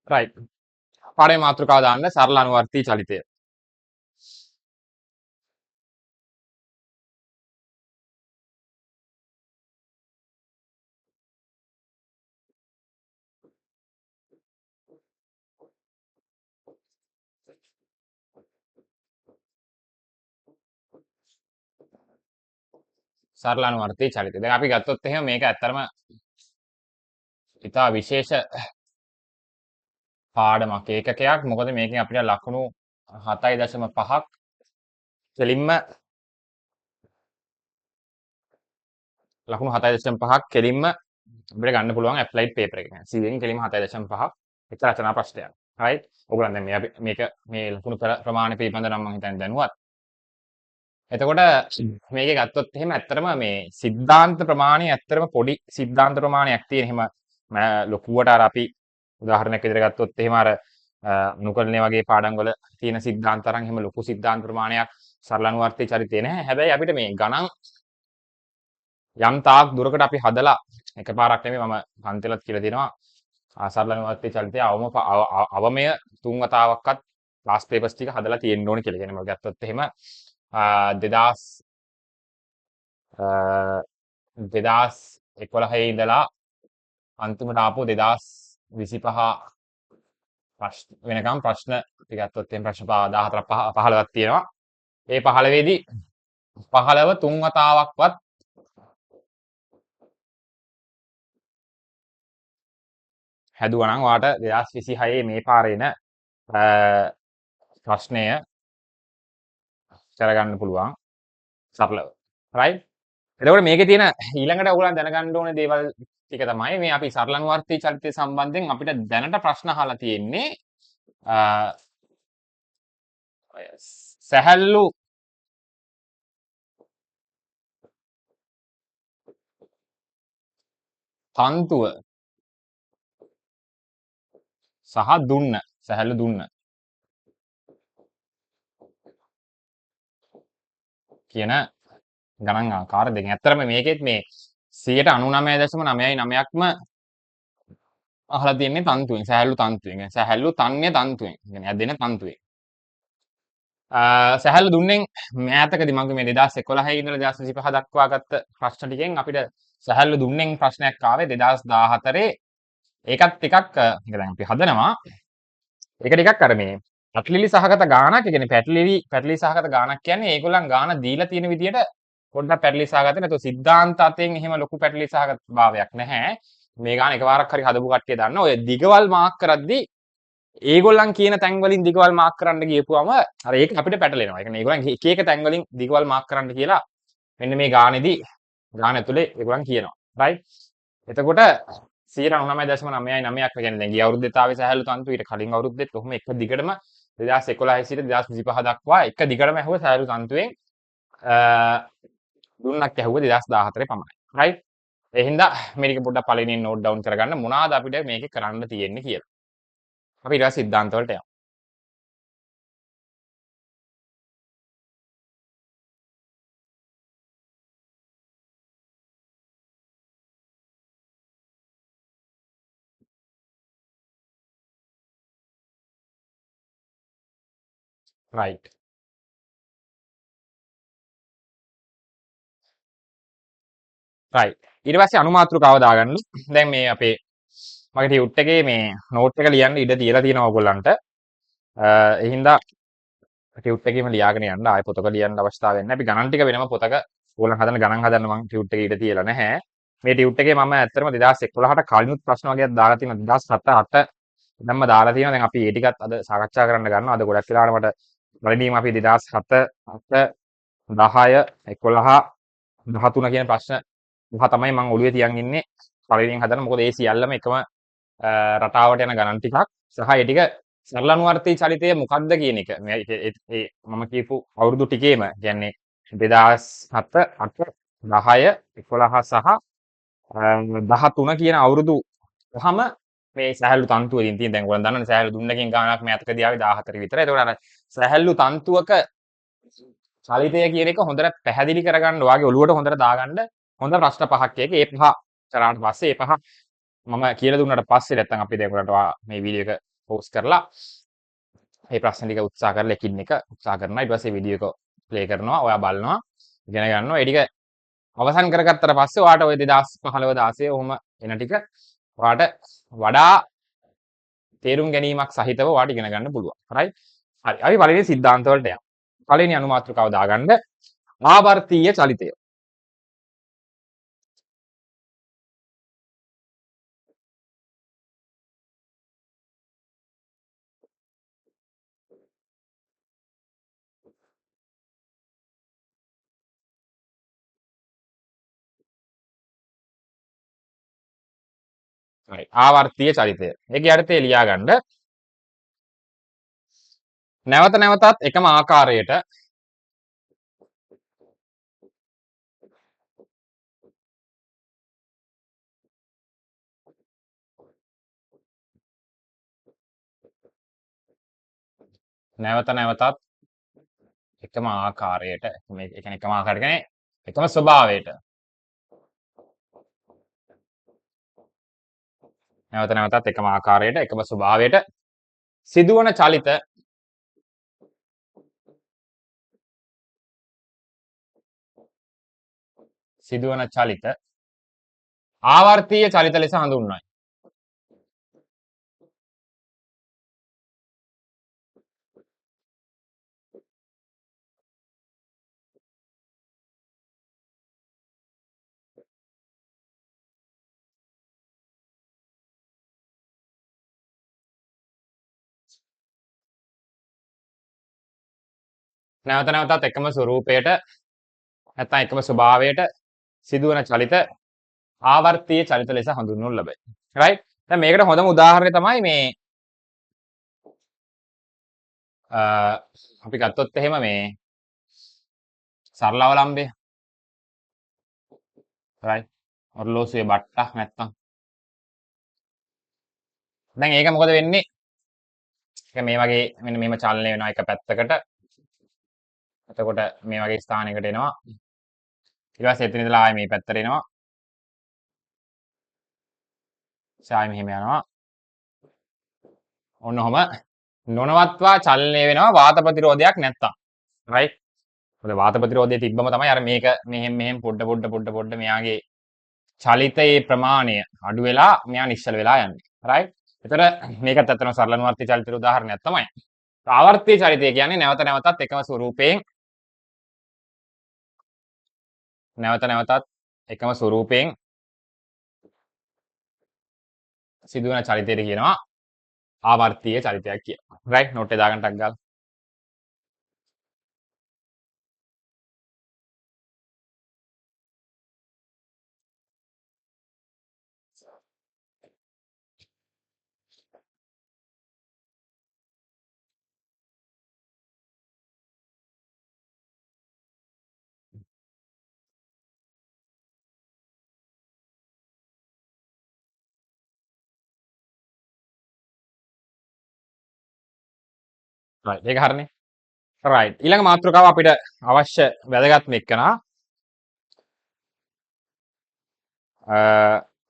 Right. පාඩමේ මාතෘකාව දාන්න සරල අනුවර්තී චලිතය. සරල අනුවර්තී චලිතය. දැන් අපි ගත්තොත් එහෙම මේක ඇත්තරම ඉතා විශේෂ පාඩමක් ඒකකයක්. මොකද මේකෙන් අපිට ලකුණු 7.5ක් කෙලින්ම ලකුණු 7.5ක් කෙලින්ම අපිට ගන්න පුළුවන් ඇප්ලයිඩ් පේපර් එකකින්. 100න් කෙලින්ම 7.5ක් එක රචනා ප්‍රශ්නයක්. right? ඔයගොල්ලන් දැන් මේක මේ ලකුණු ප්‍රමාණය පිළිබඳව නම් මම හිතන්නේ දැනුවත්. එතකොට මේකේ ගත්තොත් එහෙම ඇත්තටම මේ සිද්ධාන්ත ප්‍රමාණය ඇත්තටම පොඩි සිද්ධාන්ත ප්‍රමාණයක් තියෙන. එහෙම ලොකුවට අර අපි උදාහරණයක් විදිහට ගත්තොත් එහෙම අර අනුකරණය වගේ පාඩම් වල තියෙන සිද්ධාන්ත තරම් එහෙම ලොකු සිද්ධාන්ත ප්‍රමාණයක් සරල අනුවර්තී චරිතේ නැහැ. හැබැයි අපිට මේ ගණන් යම් තාක් දුරකට අපි හදලා එකපාරක් නෙමෙයි මම පන්තිලත් කියලා තියෙනවා සරල අනුවර්තී චරිතය අවමය 3 වතාවක්වත් ක්ලාස් පේපර්ස් ටික හදලා තියෙන්න ඕනේ කියලා. කියන්නේ මම ගත්තොත් එහෙම 2011 ඉඳලා අන්තිමට ආපු 2025 වෙනකම් ප්‍රශ්න අපි ගත්තොත් එහෙම ප්‍රශ්න 14ක් 15ක් තියෙනවා. ඒ 15 දී 15 3 වතාවක්වත් හැදුවා නම් ඔයාට 2026 මේ පාරේ එන ප්‍රශ්නය කරගන්න පුළුවන් සරලව. right? එතකොට මේකේ තියෙන ඊළඟට ඔයගොල්ලන් දැනගන්න ඕනේ දේවල් ටික තමයි මේ අපි සරල අනුවර්තී චලිතය සම්බන්ධයෙන් අපිට දැනට ප්‍රශ්න අහලා තියෙන්නේ සැහැල්ලු තන්තුව සහ දුන්න සැහැල්ලු දුන්න කියන ගණන් ආකාර දෙකෙන්. ඇත්තටම මේකෙත් මේ 99.99%ක්ම අහලා තියෙන්නේ තන්තුවෙන් සැහැල්ලු තන්තුවෙන්. සැහැල්ලු තන්‍ය තන්තුවෙන්. කියන්නේ ඇදෙන තන්තුවෙන්. සැහැල්ලු දුන්නෙන් මෑතකදී මම මේ 2011 ඉඳලා 2025 දක්වා ගත්ත ප්‍රශ්න ටිකෙන් අපිට සැහැල්ලු දුන්නෙන් ප්‍රශ්නයක් ආවේ 2014. ඒකත් ටිකක් දැන් අපි හදනවා. ඒක ටිකක් අර මේ පැටලිලි සහගත ගාණක්. ඒ කියන්නේ පැටලිලි සහගත ගාණක් කියන්නේ ඒගොල්ලන් ගාණ දීලා තියෙන විදිහට පොඩ්ඩක් පැටලිලි සහගත නැත්නම් සිද්ධාන්ත අතෙන් එහෙම ලොකු පැටලිලි සහගත භාවයක් නැහැ. මේ ගාණ එකවරක් හරි හදපු කට්ටිය දන්නවා. ඔය දිගවල් මාක් කරද්දී ඒගොල්ලන් කියන තැන් වලින් දිගවල් මාක් කරන්න ගියපුවම අර ඒක අපිට පැටලෙනවා. ඒ කියන්නේ ඒගොල්ලන් එක එක තැන් වලින් දිගවල් මාක් කරන්න කියලා මෙන්න මේ ගාණේදී ගාණ ඇතුලේ ඒගොල්ලන් කියනවා. right? එතකොට 99.99ක් කියන්නේ දැන් ගිය අවුරුද්දේත් ආවේ සැහැල්ලු තන්තු ඊට කලින් අවුරුද්දෙත් කොහොම එක දිගටම 2011 සිට 2025 දක්වා එක දිගටම ඇහුව සැහැල්ලු තන්තුවෙන් දුන්නක් ඇහුව 2014 පමණයි. right? ඒ හින්දා මේක පොඩ්ඩක් පළවෙනියෙන් නෝට් ඩවුන් කරගන්න මොනවාද අපිට මේකේ කරන්න තියෙන්නේ කියලා. අපි ඊට පස්සේ සිද්ධාන්ත වලට යමු. right. right. ඊට පස්සේ අනුමාත්‍රිකාව දාගන්න. දැන් මේ අපේ මගේ ටියුට් එකේ මේ නෝට් එක ලියන්න ඉඩ තියලා තියෙනවා ඔයගොල්ලන්ට. ඒ හින්දා ටියුට් එකේම ලියාගෙන යන්න ආයෙ පොතක ලියන්න අවස්ථාවක් නැහැ. අපි ගණන් ටික වෙනම පොතක ඕගොල්ලන් හදන ගණන් හදන්න මම ටියුට් එකේ ඉඩ තියලා නැහැ. මේ ටියුට් එකේ මම ඇත්තටම 2011ට කලිනුත් ප්‍රශ්න වගේක් දාලා තියෙනවා 2007 8 දැන්ම දාලා තියෙනවා. දැන් අපි ඒ ටිකත් අද සාකච්ඡා කරන්න ගන්නවා. අද ගොඩක් වෙලාවට මට වලින්ම අපි 2007 8 10 11 13 කියන ප්‍රශ්න පහ තමයි මම ඔළුවේ තියන් ඉන්නේ. පළවෙනියෙන් හදන්න. මොකද ඒ සියල්ලම එකම රටාවට යන ගණන් ටිකක් සහ ඒ ටික සරල අනුවර්තී චලිතය මොකක්ද කියන එක මම කියපු අවුරුදු ටිකේම කියන්නේ 2007 8 10 11 සහ 13 කියන අවුරුදු පහම මේ සැහැල්ලු තන්තුව වලින් තියෙන. දැන් ඔයගොල්ලන් දන්නවනේ සැහැල්ලු දුන්නකින් ගානක් මෑතකදී ආවේ 14 විතර. ඒතකොට අර සැහැල්ලු තන්තුවක චලිතය කියන එක හොඳට පැහැදිලි කරගන්න ඔයාගේ ඔළුවට හොඳට දාගන්න හොඳ ප්‍රශ්න පහක් එක. ඒ පහ කරාට පස්සේ ඒ පහ මම කියලා දුන්නාට පස්සේ නැත්තම් අපි දැන් ඔයාලට මේ වීඩියෝ එක පෝස්ට් කරලා මේ ප්‍රශ්න ටික උත්සාහ කරලා එකින් එක උත්සාහ කරනවා. ඊට පස්සේ වීඩියෝ එක ප්ලේ කරනවා. ඔයා බලනවා. ඉගෙන ගන්නවා. ඒ ටික අවසන් කරගත්තට පස්සේ ඔයාට ওই 2015 16 ඔහොම එන ටික ඔයාට වඩා තේරුම් ගැනීමක් සහිතව ඔයාට ඉගෙන ගන්න පුළුවන්. right? හරි. අපි පළවෙනි සිද්ධාන්ත වලට යමු. පළවෙනි අනුමාත්‍රිකාව දාගන්න ආවර්තීය චලිතය. හරි. ආවර්තීය චලිතය. ඒකේ යටතේ ලියා ගන්න නැවත නැවතත් එකම ආකාරයට නැවත නැවතත් එකම ආකාරයට මේ ඒ කියන්නේ එකම ආකාරයට කියන්නේ එකම ස්වභාවයට නැවත නැවතත් එකම ආකාරයට එකම ස්වභාවයට සිදුවන චලිත ආවර්තීය චලිත ලෙස හඳුන්වයි. නැවත නැවතත් එකම ස්වරූපයට නැත්නම් එකම ස්වභාවයට සිදුවන චලිත ආවර්තීය චලිත ලෙස හඳුන්වනු ලබයි. right? දැන් මේකට හොඳම උදාහරණය තමයි මේ අපි ගත්තොත් එහෙම මේ සරල අවලම්බය. right? ඔරලෝසුවේ බට්ටක් නැත්තම්. දැන් ඒක මොකද වෙන්නේ? ඒක මේ වගේ මෙන්න මෙහෙම චලනය වෙනවා එක පැත්තකට. එතකොට මේ වගේ ස්ථානයකට එනවා. ඊට පස්සේ එතන ඉඳලා ආයේ මේ පැත්තට එනවා. ආයේ මෙහෙම යනවා. ඔන්න ඔහම නොනවත්වා චලනය වෙනවා වාත ප්‍රතිරෝධයක් නැත්තම්. right? මොකද වාත ප්‍රතිරෝධය තිබ්බම තමයි අර මේක මෙහෙම පොඩ මෙයාගේ චලිතයේ ප්‍රමාණය අඩු වෙලා මෙයා නිශ්චල වෙලා යන්නේ. right? එතකොට මේකත් ඇත්තටම සරල අනුවර්තී චලිතේ උදාහරණයක් තමයි. ආවර්තී චලිතය කියන්නේ නැවත නැවතත් එකම ස්වරූපයෙන් සිදුවන චලිතයට කියනවා ආවර්තීය චලිතයක් කියලා. right? නෝට් එක දාගන්න ටක් ගාලා. right. ඒක හරිනේ. right. ඊළඟ මාතෘකාව අපිට අවශ්‍ය වැදගත්ම එක්කනා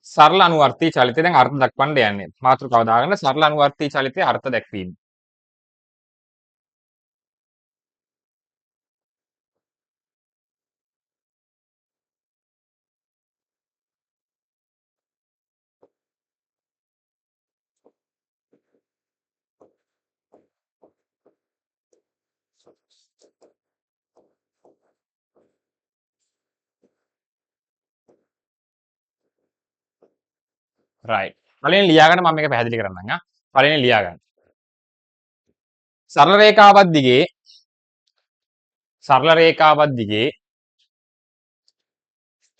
සරල අනුවර්තී චලිතය දැන් අර්ථ දක්වන්න යන්නේ. මාතෘකාව දාගන්න සරල අනුවර්තී චලිතයේ අර්ථ දැක්වීම. right. පළවෙනි ලියා ගන්න මම මේක පැහැදිලි කරන්නම් ආ. පළවෙනි ලියා ගන්න. සරල රේඛාවක් දිගේ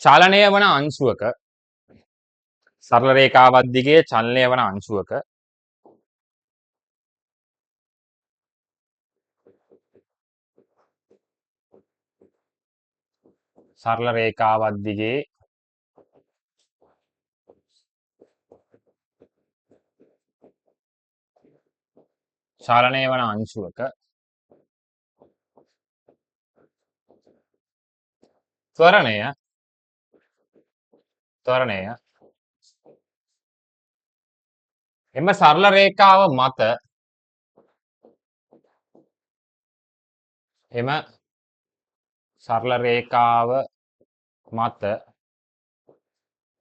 චලනය වන අංශුවක සරල රේඛාවක් දිගේ චලනය වන අංශුවක සරල රේඛාවක් දිගේ චලනය වන අංශුවක ත්වරණය එම සරල රේඛාව මත එම සරල රේඛාව මත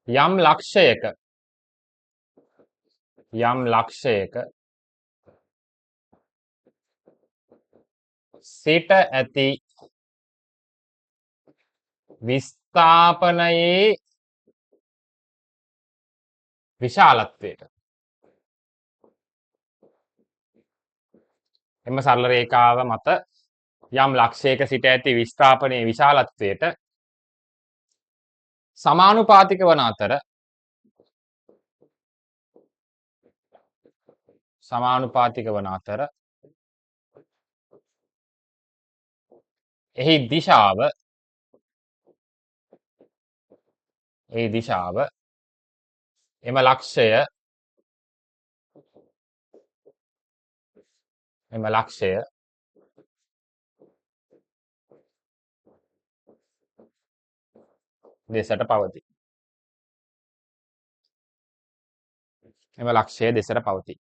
යම් ලක්ෂයක සිට ඇති විස්ථාපනයේ විශාලත්වයට එම සරල රේඛාව මත යම් ලක්ෂයක සිට ඇති විස්ථාපනයේ විශාලත්වයට සමානුපාතික වන අතර එහි දිශාව එම ලක්ෂය දෙසට පවතී. එම ලක්ෂය දෙසට පවතී.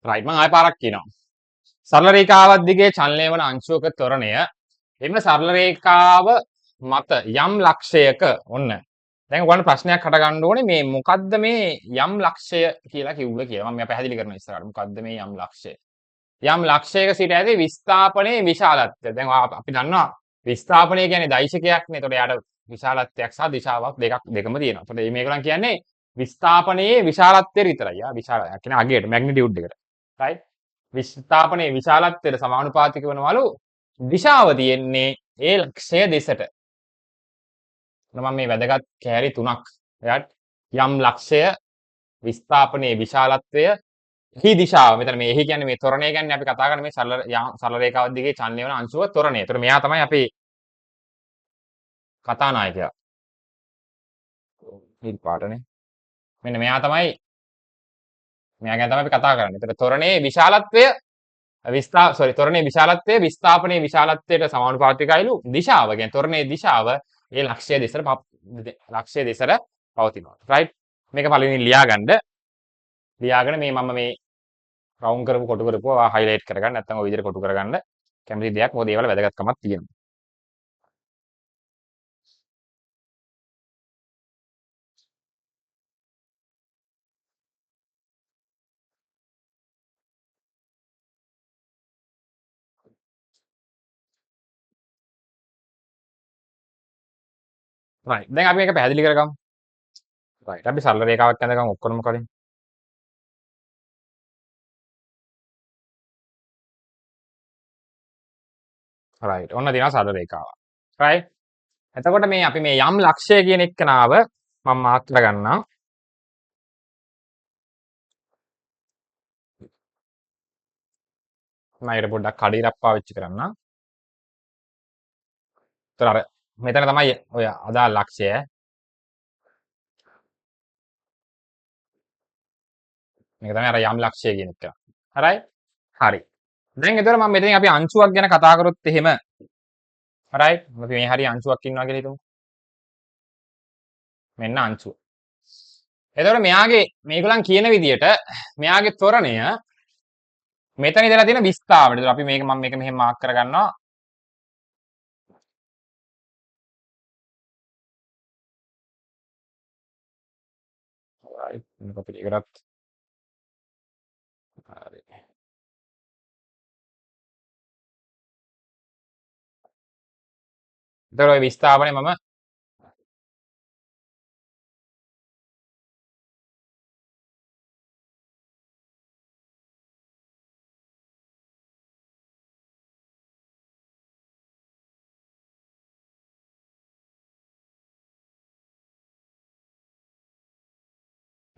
රයිට් මම ආයෙ පාරක් කියනවා. සරල රේඛාවක් දිගේ චලනය වන අංශුවක ත්වරණය එම සරල රේඛාව මත යම් ලක්ෂයක ඔන්න දැන් ඔයගොල්ලෝ ප්‍රශ්නයක් හට ගන්න ඕනේ මේ මොකද්ද මේ යම් ලක්ෂය කියලා කිව්වේ කියලා. මම පැහැදිලි කරනවා ඉස්සරහට. මොකද්ද මේ යම් ලක්ෂය? යම් ලක්ෂයක සිට ඇති විස්ථාපනයේ විශාලත්වය. දැන් අපි දන්නවා විස්ථාපනය කියන්නේ දෛශකයක්නේ. ඒතකොට යාට විශාලත්වයක් සහ දිශාවක් දෙකම තියෙනවා. ඒතකොට මේගොල්ලන් කියන්නේ විස්ථාපනයේ විශාලත්වය විතරයි. විශාල කියන්නේ අගයට මැග්නිටියුඩ් එකට. right? විස්ථාපනයේ විශාලත්වයට සමානුපාතික වෙනවලු දිශාව තියෙන්නේ ඒ ලක්ෂය දෙසට. මම මේ වැදගත් කෑලි තුනක් එයාට යම් ලක්ෂය විස්ථාපනයේ විශාලත්වය එහි දිශාව මෙතන මේ එහි කියන්නේ මේ ත්වරණය කියන්නේ අපි කතා කරන්නේ මේ සරල රේඛාවක් දිගේ චලනය වෙන අංශුව ත්වරණය. ඒතර මෙයා තමයි අපේ කතානායකයා. නිල් පාටනේ. මෙන්න මෙයා ගැන තමයි අපි කතා කරන්නේ. ඒතර ත්වරණයේ විශාලත්වය ත්වරණයේ විශාලත්වය විස්ථාපනයේ විශාලත්වයට සමානුපාතිකයිලු දිශාව. කියන්නේ ත්වරණයේ දිශාව ඒ ලක්ෂය දෙසට පවතිනවා. right? මේක පළවෙනි ලියාගන්න. ලියාගෙන මේ මම මේ රවුන්ඩ් කරපු කොටු කරපුවා හයිලයිට් කරගන්න නැත්නම් ඔය විදිහට කොටු කරගන්න කැමති දෙයක් මොකද ඒවල වැදගත්කමක් තියෙනවා. right. දැන් අපි මේක පැහැදිලි කරගමු. right. අපි සරල රේඛාවක් ඇඳගමු ඔක්කොම කලින්. right. ඔන්න දිනවා සරල රේඛාවක්. right. එතකොට මේ අපි මේ යම් ලක්ෂය කියන එක්කනාව මම මාක් කරගන්නම්. මම ඊට පොඩ්ඩක් කඩිරක් පාවිච්චි කරන්නම්. ඒතර අර මෙතන තමයි ඔය අදාළ ලක්ෂය. මේක තමයි අර යම් ලක්ෂය කියන එක. හරි? හරි. දැන් එතකොට මම මෙතනින් අපි අංශුවක් ගැන කතා කරොත් එහෙම right අපි මේ හරිය අංශුවක් ඉන්නවා කියලා හිතමු. මෙන්න අංශුව. එතකොට මේගොල්ලන් කියන විදිහට මෙයාගේ ත්වරණය මෙතන ඉඳලා තියෙන විස්ථාවට. ඒතකොට අපි මම මේක මෙහෙම මාක් කරගන්නවා. right මේක අපි ඒකටත් හරි. එතකොට ඔය විස්ථාපනේ මම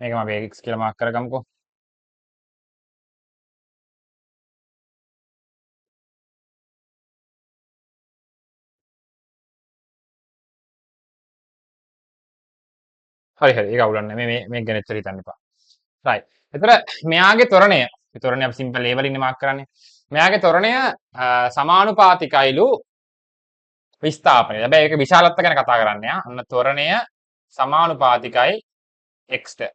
මේක මම x කියලා මාක් කරගමුකෝ. හරි ඒක අවුලක් නැහැ. මේක ගැන එච්චර හිතන්න එපා. right. එතකොට මෙයාගේ ත්වරණය අපි සිම්පල් ලේබලින් මාක් කරන්නේ. මෙයාගේ ත්වරණය සමානුපාතිකයිලු විස්ථාපනය. හැබැයි ඒක විශාලත්ව ගැන කතා කරන්නේ ආ. අන්න ත්වරණය සමානුපාතිකයි x ට.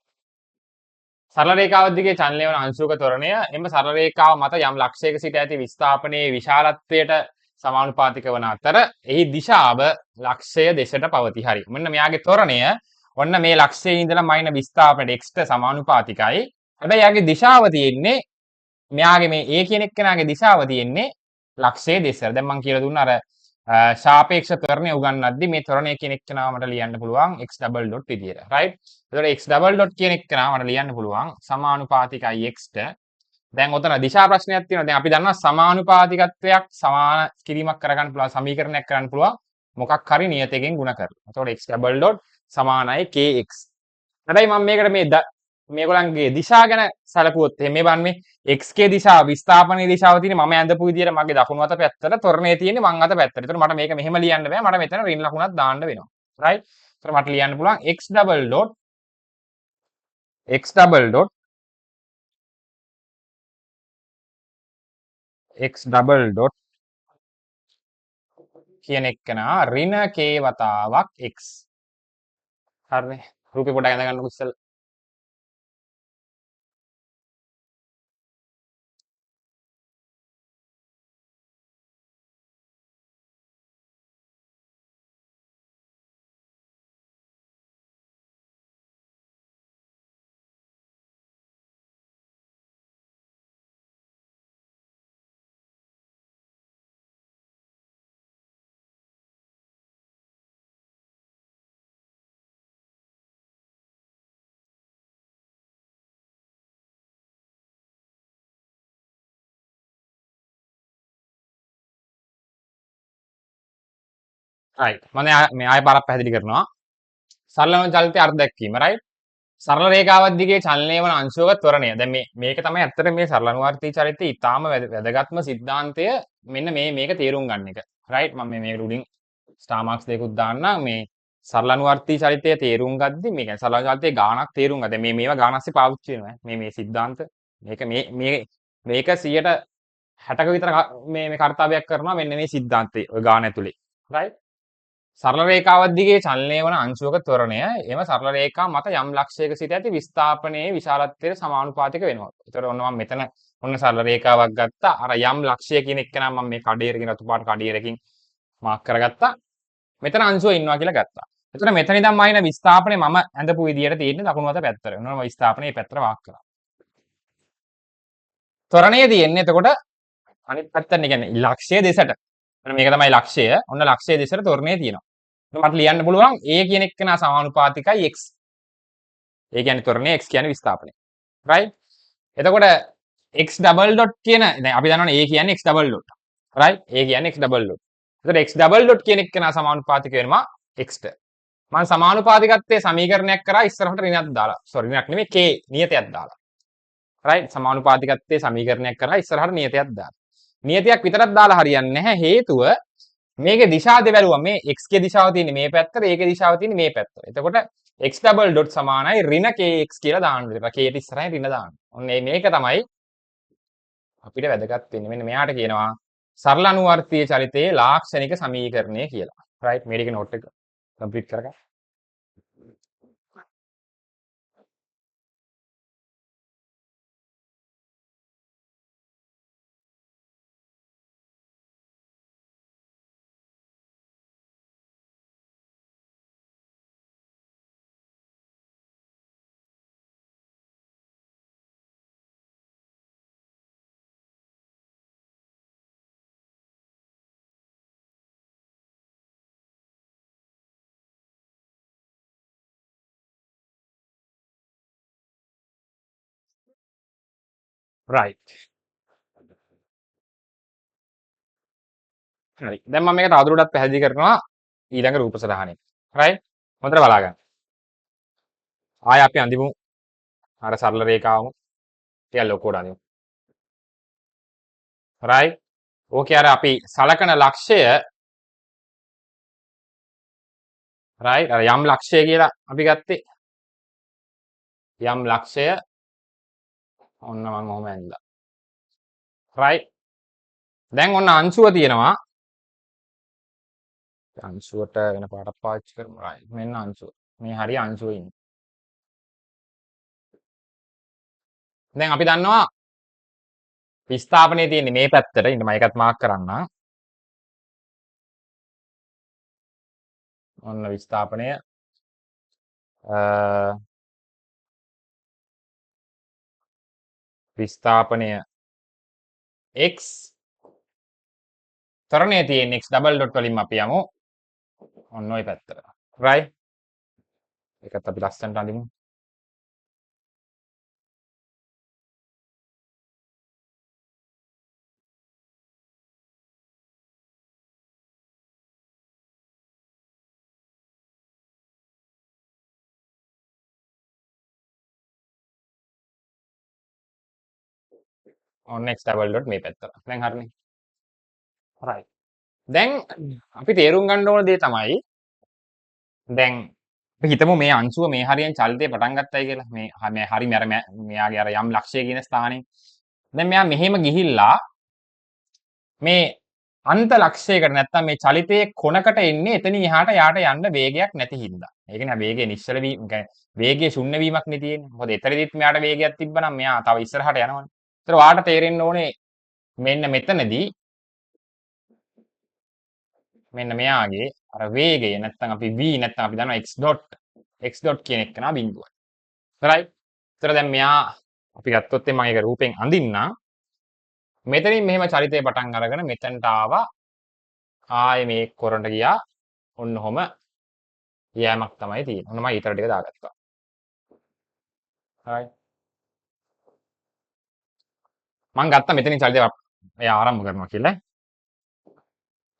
සරල රේඛාව දිගේ චලනය වන අංශුක ත්වරණය එම සරල රේඛාව මත යම් ලක්ෂයක සිට ඇති විස්ථාපනයේ විශාලත්වයට සමානුපාතික වන අතර එහි දිශාව ලක්ෂය දෙසට පවතී. හරි. මෙන්න මෙයාගේ ත්වරණය ඔන්න මේ ලක්ෂයේ ඉඳලා මයින විස්ථාපනයට x ට සමානුපාතිකයි. හැබැයි යාගේ දිශාව තියෙන්නේ මෙයාගේ මේ a කියන එක්කෙනාගේ දිශාව තියෙන්නේ ලක්ෂයේ දෙසට. දැන් මම කියලා දුන්නා අර සාපේක්ෂ ත්වරණය උගන්වද්දි මේ ත්වරණය කියන එක්කෙනාව මට ලියන්න පුළුවන් x ඩබල් ඩොට් විදියට. රයිට්. එතකොට x ඩබල් ඩොට් කියන එක්කෙනාව මට ලියන්න පුළුවන් සමානුපාතිකයි x ට. දැන් ඔතන දිශා ප්‍රශ්නයක් තියෙනවා. දැන් අපි දන්නවා සමානුපාතිකත්වයක් සමාන කිරීමක් කරගන්න පුළුවන් සමීකරණයක් කරන්න පුළුවන් මොකක් හරි නියතයකින් ಗುಣ කරලා. එතකොට x ඩබල් ඩොට් සමානයි kx. හැබැයි මම මේකට මේගොල්ලන්ගේ දිශා ගැන සැලකුවොත් එහෙනම් මේ බලන්න මේ x ගේ දිශාව විස්ථාපනයේ දිශාව තියෙන්නේ මම ඇඳපු විදියට මගේ දකුණු අත පැත්තට ත්වරණය තියෙන්නේ වම් අත පැත්තට. ඒතර මට මේක මෙහෙම ලියන්න බෑ. මට මෙතන ඍණ ලකුණක් දාන්න වෙනවා. රයිට්. ඒතර මට ලියන්න පුළුවන් x ඩබල් ඩොට් කියන එක්කනා ඍණ k වතාවක් x. හරිනේ. රූපේ පොඩ්ඩක් ඇඳ ගන්නකො ඉස්සෙල්ලා. රයිට්. මම මේ ආයෙ පාරක් පැහැදිලි කරනවා. සරලම චලිතයේ අර්ථ දැක්වීම. රයිට්. සරල රේඛාවක් දිගේ චලනය වන අංශුවක ත්වරණය. දැන් මේක තමයි ඇත්තට මේ සරල අනුවර්තී චලිතයේ ඊටාම වැදගත්ම સિદ્ધාන්තය. මෙන්න මේක තේරුම් ගන්න එක. රයිට්. මම මේ උඩින් ස්ටාර් මාක්ස් දෙකකුත් දාන්නම්. මේ සරල අනුවර්තී චලිතය තේරුම් ගද්දි මේ කියන්නේ සරල චලිතයේ ගාණක් තේරුම් ගන්න. දැන් මේවා ගාණස්සේ පාවිච්චි වෙනවා. මේ સિદ્ધාන්ත. මේක 60ක විතර මේ කාර්යයක් කරනවා මෙන්න මේ સિદ્ધාන්තේ ඔය ගාණ ඇතුලේ. රයිට්. සරල රේඛාවක් දිගේ චලනය වන අංශුවක ත්වරණය එම සරල රේඛා මත යම් ලක්ෂයක සිට ඇති විස්ථාපනයේ විශාලත්වයට සමානුපාතික වෙනවා. ඒතර ඔන්න මම මෙතන ඔන්න සරල රේඛාවක් ගත්තා. අර යම් ලක්ෂය කියන එක නම් මම මේ කඩේරකින් රතු පාට කඩේරකින් මාක් කරගත්තා. මෙතන අංශුව ඉන්නවා කියලා ගත්තා. එතකොට මෙතන ඉඳන් මයින විස්ථාපනය මම ඇඳපු විදියට තියෙන්නේ දකුණු අත පැත්තට. ඔන්න මම විස්ථාපනයේ පැත්තට වාක් කරා. ත්වරණය තියෙන්නේ එතකොට අනිත් පැත්තට කියන්නේ ලක්ෂය දෙසට. ඔන්න මේක තමයි ලක්ෂය. ඔන්න ලක්ෂය දෙසට ත්වරණය තියෙනවා. මට ලියන්න පුළුවන් a කියන එක නා සමානුපාතිකයි x. a කියන්නේ ත්වරණය x කියන්නේ විස්ථාපනය. right? එතකොට x ඩබල් ඩොට් කියන දැන් අපි දන්නවනේ a කියන්නේ x double dot. right? a කියන්නේ x ඩබල් ඩොට්. එතකොට x ඩබල් ඩොට් කියන එක නා සමානුපාතික වෙනවා x ට. මම සමානුපාතිකත්වයේ සමීකරණයක් කරා ඉස්සරහට ඍණයක් දාලා. sorry ඍණයක් නෙමෙයි k නියතයක් දාලා. right? සමානුපාතිකත්වයේ සමීකරණයක් කරා ඉස්සරහට නියතයක් දාලා. නියතයක් විතරක් දාලා හරියන්නේ නැහැ. හේතුව මේකේ දිශා දෙවැළුවා මේ x ගේ දිශාව තියෙන්නේ මේ පැත්තට a ගේ දිශාව තියෙන්නේ මේ පැත්තට. එතකොට x ඩබල් ඩොට් සමානයි ඍණ kx කියලා දාන්න දෙනවා. k ට ඉස්සරහින් ඍණ දාන්න. ඔන්න මේක තමයි අපිට වැදගත් වෙන්නේ. මෙන්න මෙයාට කියනවා සරල අනුවර්තීය චලිතයේ ලාක්ෂණික සමීකරණය කියලා. right? මේක නෝට් එක කම්ප්ලීට් කරගන්න. right. හරි. දැන් මම මේක තවදුරටත් පැහැදිලි කරනවා ඊළඟ රූප සටහනේ. right? හොඳට බලා ගන්න. ආය අපි අඳිමු අර සරල රේඛාවම. ටිකක් ලොකුවට අඳිමු. right? ඕකේ අර අපි සලකන ලක්ෂය right? අර යම් ලක්ෂය කියලා අපි ගත්තේ. යම් ලක්ෂය ඔන්න මම ඔහොම ඇඳලා. right? දැන් ඔන්න අංශුව තියෙනවා අංශුවට වෙන පාටක් පාවිච්චි කරමු. right. මෙන්න අංශුව. මේ හරිය අංශුවේ ඉන්නේ. දැන් අපි දන්නවා විස්ථාපනයේ තියෙන්නේ මේ පැත්තට. ඉන්න මම ඒකත් මාක් කරන්නම්. ඔන්න විස්ථාපනය විස්ථාපනය x තරණයේ තියෙන x ඩබල් ඩොට් වලින් අපි යමු. ඔන්න ඔය පැත්තට. right. ඒකත් අපි ලස්සනට අඳිමු. ඔන්න x ඩබල් ඩොට් මේ පැත්තට. දැන් හරිනේ. right. දැන් අපි තේරුම් ගන්න ඕන දේ තමයි දැන් අපි හිතමු මේ අංශුව මේ හරියෙන් චලිතය පටන් ගත්තයි කියලා. මේ හරි මෙයාගේ අර යම් ලක්ෂය කියන ස්ථානේ. දැන් මෙයා මෙහෙම ගිහිල්ලා මේ අන්ත ලක්ෂයකට නැත්තම් මේ චලිතයේ කොනකට එන්නේ එතනින් එහාට යාට යන්න වේගයක් නැති හින්දා. ඒ කියන්නේ වේගය නිශ්චල වීම, වේගයේ ශුන්‍ය වීමක් නේ තියෙන්නේ. මොකද එතනදිත් මෙයාට වේගයක් තිබ්බනම් මෙයා තව ඉස්සරහට යනවනේ. ඒතර ඔයාලට තේරෙන්න ඕනේ මෙන්න මෙතනදී මෙන්න මෙයාගේ අර වේගය නැත්තම් අපි v නැත්තම් අපි දන්නවා x dot කියන එක නා බිඳුවයි. right? ඒතර දැන් මෙයා අපි ගත්තොත් මම ඒක රූපෙන් අඳින්නම්. මෙතනින් මෙහෙම චලිතය පටන් අරගෙන මෙතනට ආවා. ආයේ මේ කොරන්ට ගියා. ඔන්න ඔහම යෑමක් තමයි තියෙන්නේ. ඔන්න මම ඊතර ටික දාගත්තා. right. මම ගත්තා මෙතනින් චලිතය එයා ආරම්භ කරනවා කියලා.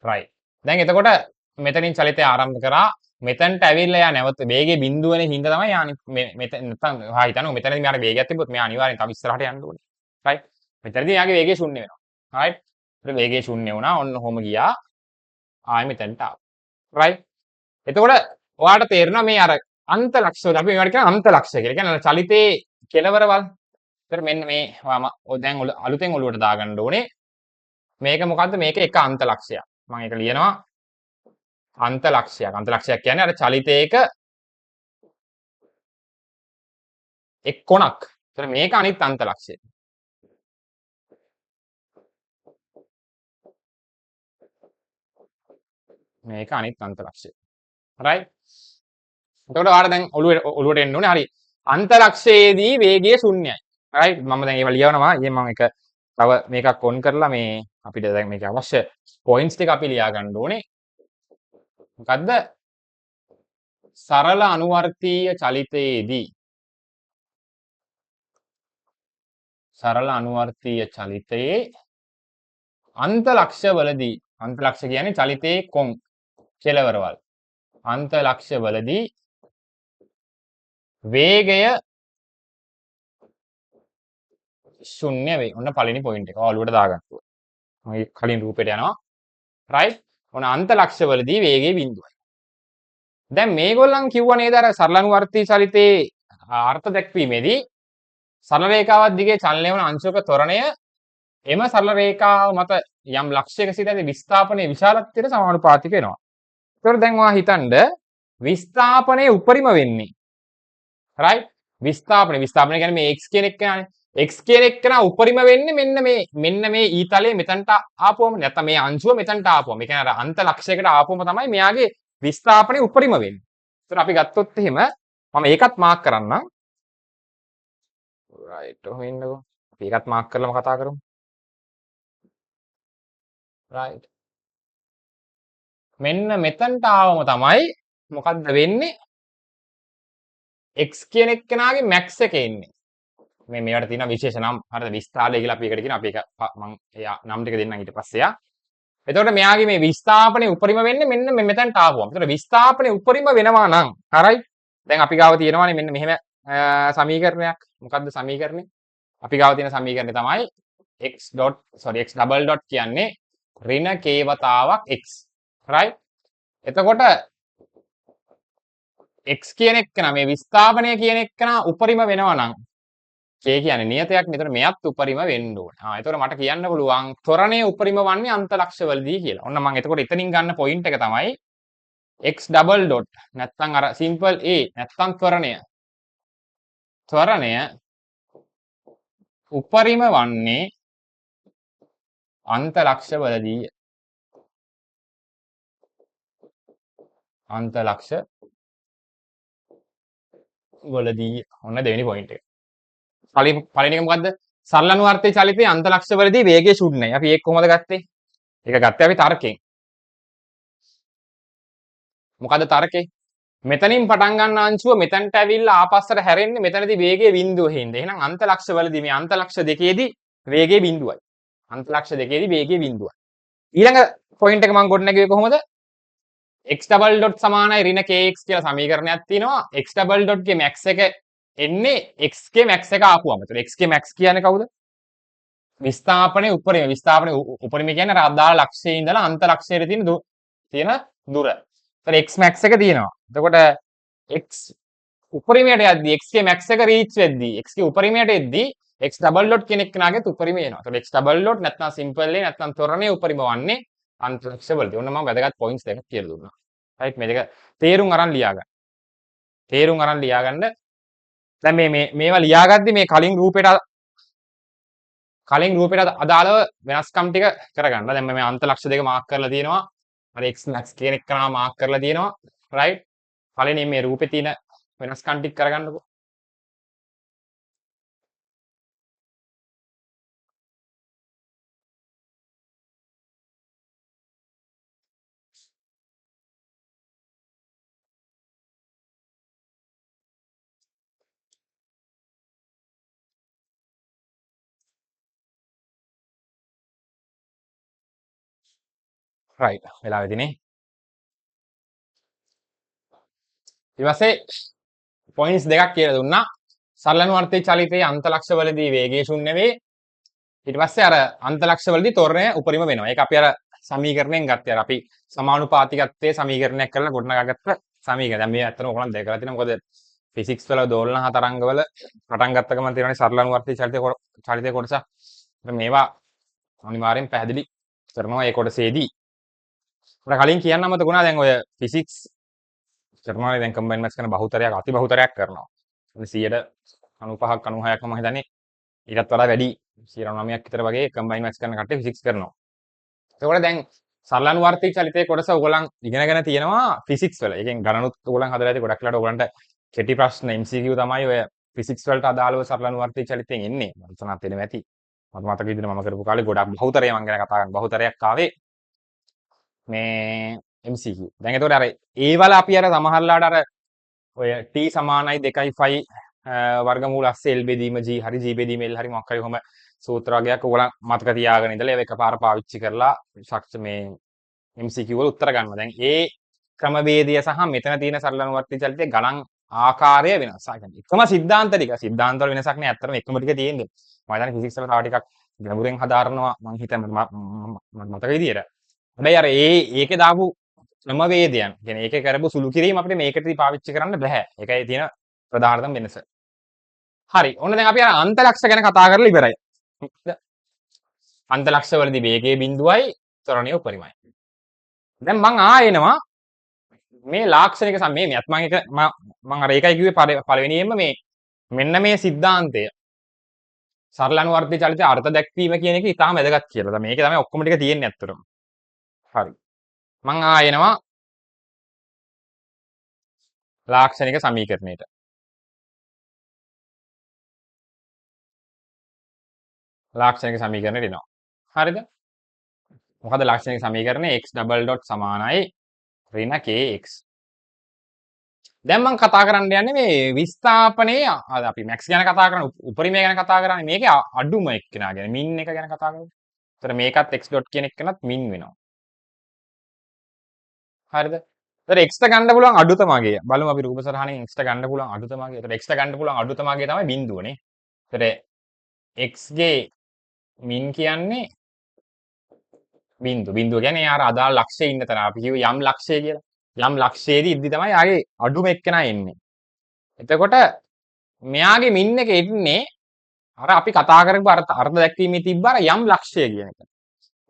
right. දැන් එතකොට මෙතනින් චලිතය ආරම්භ කරා. මෙතනට ඇවිල්ලා යා නැවත වේගයේ බිඳුවනේ හින්දා තමයි යා මෙතන නැත්තම් හා හිතනවා මෙතනදී මෙයාට වේගයක් තිබ්බොත් මෙයා අනිවාර්යෙන් තව ඉස්සරහට යන්න ඕනේ. right. මෙතනදී යාගේ වේගය ශුන්‍ය වෙනවා. right. ඒත් වේගය ශුන්‍ය වුණා. ඔන්න ඔහොම ගියා. ආයෙ මෙතනට ආවා. right. එතකොට ඔයාලට තේරෙනවා මේ අර අන්ත ලක්ෂ වල අපි මේවට කියන අන්ත ලක්ෂ කියලා. කියන්නේ චලිතේ කෙලවරවල්. ඒතර මෙන්න මේ දැන් අලුතෙන් ඔලුවට දාගන්න ඕනේ. මේක මොකද්ද? මේක එක අන්ත ලක්ෂයක්. මම ඒක ලියනවා අන්ත ලක්ෂයක්. අන්ත ලක්ෂයක් කියන්නේ අර චලිතයක එක් කොනක්. ඒතර මේක අනිත් අන්ත ලක්ෂය. මේක අනිත් අන්ත ලක්ෂය. right. එතකොට ඔයාලා දැන් ඔලුවට එන්න ඕනේ. හරි. අන්ත ලක්ෂයේදී වේගය ශුන්‍යයි. right. මම දැන් ඒවා ලියවනවා. ඊයේ මම එක තව මේකක් ඔන් කරලා මේ අපිට දැන් මේක අවශ්‍ය පොයින්ට්ස් ටික අපි ලියා ගන්න ඕනේ. මොකද්ද? සරල අනුවර්තීය චලිතයේදී සරල අනුවර්තීය චලිතයේ අන්ත ලක්ෂවලදී අන්ත ලක්ෂ කියන්නේ චලිතයේ කොන් කෙලවරවල්. අන්ත ලක්ෂවලදී වේගය ශුන්‍ය වේ. ඔන්න පළවෙනි පොයින්ට් එක. ඔයාලුවට දාගන්න ඕනේ. මම කලින් රූපෙට යනවා. right. ඔන්න අන්ත ලක්ෂවලදී වේගය බිඳුවයි. දැන් මේගොල්ලන් කිව්වා නේද අර සරල අනුවර්තී චලිතයේ අර්ථ දැක්වීමේදී සරල රේඛාවක් දිගේ චලනය වන අංශක ත්වරණය එම සරල රේඛාව මත යම් ලක්ෂයක සිට ඇති විස්ථාපනයේ විශාලත්වයට සමානුපාතික වෙනවා. ඒතකොට දැන් ඔයා හිතන්න විස්ථාපනයේ උපරිම වෙන්නේ right. විස්ථාපනය කියන්නේ මේ x කියන එක නානේ. x කියන එක නා උපරිම වෙන්නේ මෙන්න මේ ඊතලයේ මෙතනට ආපුවම නැත්නම් මේ අංශුව මෙතනට ආපුවම. ඒ කියන්නේ අර අන්ත ලක්ෂයකට ආපුවම තමයි මෙයාගේ විස්ථාපනයේ උපරිම වෙන්නේ. ඒතර අපි ගත්තොත් එහෙම මම ඒකත් මාක් කරන්නම්. right. ඔහොම ඉන්නකෝ. අපි ඒකත් මාක් කරලාම කතා කරමු. right. මෙන්න මෙතනට ආවම තමයි මොකද්ද වෙන්නේ? x කියන එක්කෙනාගේ max එක එන්නේ. මේවට තියෙන විශේෂ නම් හරිද විස්ථාලය කියලා අපි එකට කියන අපි ඒක මම එයා නම් ටික දෙන්නම් ඊට පස්සේ යා. එතකොට මෙයාගේ මේ විස්ථාපනයේ උපරිම වෙන්නේ මෙන්න මෙතනට ආවම. එතකොට විස්ථාපනයේ උපරිම වෙනවා නම් හරි. දැන් අපි ගාව තියෙනවානේ මෙන්න මෙහෙම සමීකරණයක්. මොකද්ද සමීකරණය? අපි ගාව තියෙන සමීකරණය තමයි x double dot කියන්නේ ඍණ k වතාවක් x. right. එතකොට x කියන එක නා මේ විස්ථාපනය කියන එක නා උපරිම වෙනවා නම් k කියන්නේ නියතයක් නේ. එතකොට මෙයත් උපරිම වෙන්න ඕනේ. එතකොට මට කියන්න පුළුවන් ත්වරණයේ උපරිම වන්නේ අන්ත ලක්ෂවලදී කියලා. ඔන්න මම එතකොට එතනින් ගන්න පොයින්ට් එක තමයි x ඩබල් ඩොට් නැත්නම් අර සිම්පල් a නැත්නම් ත්වරණය උපරිම වන්නේ අන්ත ලක්ෂ වලදී ඔන්න දෙවෙනි පොයින්ට් එක. පළවෙනි එක මොකද්ද? සරල අනුවර්තී චලිතයේ අන්ත ලක්ෂ වලදී වේගය ශුන්‍යයි. අපි ඒක කොහොමද ගත්තේ? ඒක ගත්තේ අපි තර්කයෙන්. මොකද්ද තර්කේ? මෙතනින් පටන් ගන්න අංශුව මෙතනට ඇවිල්ලා ආපස්සට හැරෙන්නේ මෙතනදී වේගය බිඳුව හින්දා. එහෙනම් අන්ත ලක්ෂ වලදී මේ අන්ත ලක්ෂ දෙකේදී වේගය බිඳුවයි. අන්ත ලක්ෂ දෙකේදී වේගය බිඳුවයි. ඊළඟ පොයින්ට් එක මම ගොඩනගුවේ කොහොමද? x ඩබල් ඩොට් සමානයි ඍණ kx කියලා සමීකරණයක් තියෙනවා. x ඩබල් ඩොට් ගේ max එක එන්නේ x ගේ max එක ආපුවම. ඒතර x ගේ max කියන්නේ කවුද? විස්ථාපනයේ උපරිම. විස්ථාපනයේ උපරිම කියන්නේ අර අදාළ ලක්ෂයේ ඉඳලා අන්ත ලක්ෂයට තියෙන දුර. ඒතර x max එක තියෙනවා. එතකොට x උපරිමයට යද්දී x ගේ max එක රීච් වෙද්දී x ගේ උපරිමයට එද්දී x ඩබල් ඩොට් කියන එක්කෙනාගේ උපරිමය එනවා. එතකොට x ඩබල් ඩොට් නැත්නම් සිම්පල් a නැත්නම් ත්වරණයේ උපරිම වන්නේ අන්ත ලක්ෂ වලදී. ඔන්න මම වැදගත් පොයින්ට්ස් දෙකක් කියලා දුන්නා. රයිට් මේ දෙක තේරුම් අරන් ලියා ගන්න. තේරුම් අරන් ලියා ගන්න. දැන් මේවා ලියාගද්දි මේ කලින් රූපයට අදාළව වෙනස්කම් ටික කරගන්න. දැන් මම මේ අන්ත ලක්ෂ දෙක මාක් කරලා තියෙනවා. අර x max කියන එක කරා මාක් කරලා තියෙනවා. රයිට්. පළවෙනි මේ රූපේ තියෙන වෙනස්කම් ටික කරගන්නකෝ. රයිට්. වෙලාවෙදිනේ. ඊට පස්සේ පොයින්ට්ස් දෙකක් කියලා දුන්නා. සරල අනුවර්තී චලිතයේ අන්ත ලක්ෂ වලදී වේගය ශුන්‍ය වේ. ඊට පස්සේ අර අන්ත ලක්ෂ වලදී ත්වරණය උපරිම වෙනවා. ඒක අපි අර සමීකරණයෙන් ගත්තේ. අර අපි සමානුපාතිකත්වයේ සමීකරණයක් කරලා ගොඩනගාගත්ත සමීකරණ. දැන් මේ ඇත්තටම ඔයගොල්ලන් දැකලා තියෙනවා. මොකද ෆිසික්ස් වල දෝලන තරංගවල පටන් ගත්ත ගමන් තියෙනවානේ සරල අනුවර්තී චලිතයේ කොටස. මේවා අනිවාර්යෙන් පැහැදිලි කරනවා ඒ කොටසේදී. අපිට කලින් කියන්න අමතකුණා දැන් ඔය ෆිසික්ස් කරනවානේ දැන් කම්බයින් මැත්ස් කරන බහුතරයක් අති බහුතරයක් කරනවා. 195ක් 96ක් මම හිතන්නේ ඊටත් වඩා වැඩි 99ක් විතර වගේ කම්බයින් මැත්ස් කරන කට්ටිය ෆිසික්ස් කරනවා. ඒකෝට දැන් සරල අනුවර්තී චලිතයේ කොටස ඔයගොල්ලන් ඉගෙනගෙන තියෙනවා ෆිසික්ස් වල. ඒකෙන් ගණනුත් ඔයගොල්ලන් හදලා ඇති ගොඩක් වෙලාවට ඔයගොල්ලන්ට කෙටි ප්‍රශ්න MCQ තමයි ඔය ෆිසික්ස් වලට අදාළව සරල අනුවර්තී චලිතයෙන් එන්නේ. මම හිතනවා තේරෙන්නේ නැති. මට මතක විදිහට මම කරපු කාලේ ගොඩක් බහුතරය මම ගැන කතා කරන බහුතරයක් ආවේ මේ MCQ. දැන් එතකොට අර ඒ වල අපි අර සමහරලාට අර ඔය t සමානයි 2යි වර්ගමූල අස්සේ l බෙදීම g හරි g බෙදීම l හරි මොකක් හරි කොහම සූත්‍ර වගේක් ඔයගොල්ලන් මතක තියාගෙන ඉඳලා ඒක එකපාර පාවිච්චි කරලා ශක්ෂ මේ MCQ වල උත්තර ගන්නවා. දැන් ඒ ක්‍රමවේදය සහ මෙතන තියෙන සරල අනුවර්තී චලිතයේ ගණන් ආකාරය වෙනස්. එකම සිද්ධාන්ත ටික. සිද්ධාන්ත වල වෙනසක් නෑ. ඇත්තටම එකම ටික තියෙන්නේ. මම හිතන්නේ ෆිසික්ස් වල තව ටිකක් ගැඹුරෙන් හදාරනවා මම හිතන්නේ මතක විදියට. හැබැයි අර ඒකේ දාපු ක්‍රමවේදයන් කියන්නේ ඒකේ කරපු සුළු කිරීම අපිට මේකට පාවිච්චි කරන්න බෑ. ඒකයි තියෙන ප්‍රධානතම වෙනස. හරි. ඔන්න දැන් අපි අර අන්ත ලක්ෂ ගැන කතා කරලා ඉවරයි. අන්ත ලක්ෂ වලදී වේගයේ බිඳුවයි ත්වරණයේ උපරිමයි. දැන් මං ආයෙනවා මේ ලාක්ෂණික මේත් මම එක මම අර ඒකයි කිව්වේ පළවෙනියෙන්ම මේ මෙන්න මේ સિદ્ધාන්තය සරල අනුවර්තී චලිතයේ අර්ථ දැක්වීම කියන එක ඉතාම වැදගත් කියලා. දැන් මේකේ තමයි ඔක්කොම ටික තියෙන්නේ අත්‍තරම. හරි. මං ආයෙනවා ලාක්ෂණික සමීකරණයට. ලාක්ෂණික සමීකරණයට එනවා. හරිද? මොකද ලාක්ෂණික සමීකරණය x ඩබල් ඩොට් සමානයි ඍණ kx. දැන් මම කතා කරන්න යන්නේ මේ විස්ථාපනයේ අපි max ගැන කතා කරන උපරිමය ගැන කතා කරන්නේ මේකේ අඩුම එක්කෙනා ගැන min එක ගැන කතා කරමු. ඒතර මේකත් x ඩොට් කියන එක්කනත් min වෙනවා. හරිද? ඒතර x ට ගන්න පුළුවන් අඩුතමගේ. බලමු අපි රූප සරහණෙන් x ට ගන්න පුළුවන් අඩුතමගේ. ඒතර x ට ගන්න පුළුවන් අඩුතමගේ තමයි බිඳුවනේ. ඒතර x ගේ min කියන්නේ බිඳුව කියන්නේ යාර අදාළ ලක්ෂයේ ඉන්න තැන. අපි කියුවේ යම් ලක්ෂය කියලා. යම් ලක්ෂයේදී ඉද්දි තමයි ආගේ අඩුම එක්කෙනා එන්නේ. එතකොට මෙයාගේ min එක එන්නේ අර අපි කතා කරපු අර්ථ දැක්වීමේ තිබ්බ අර යම් ලක්ෂය කියන එක.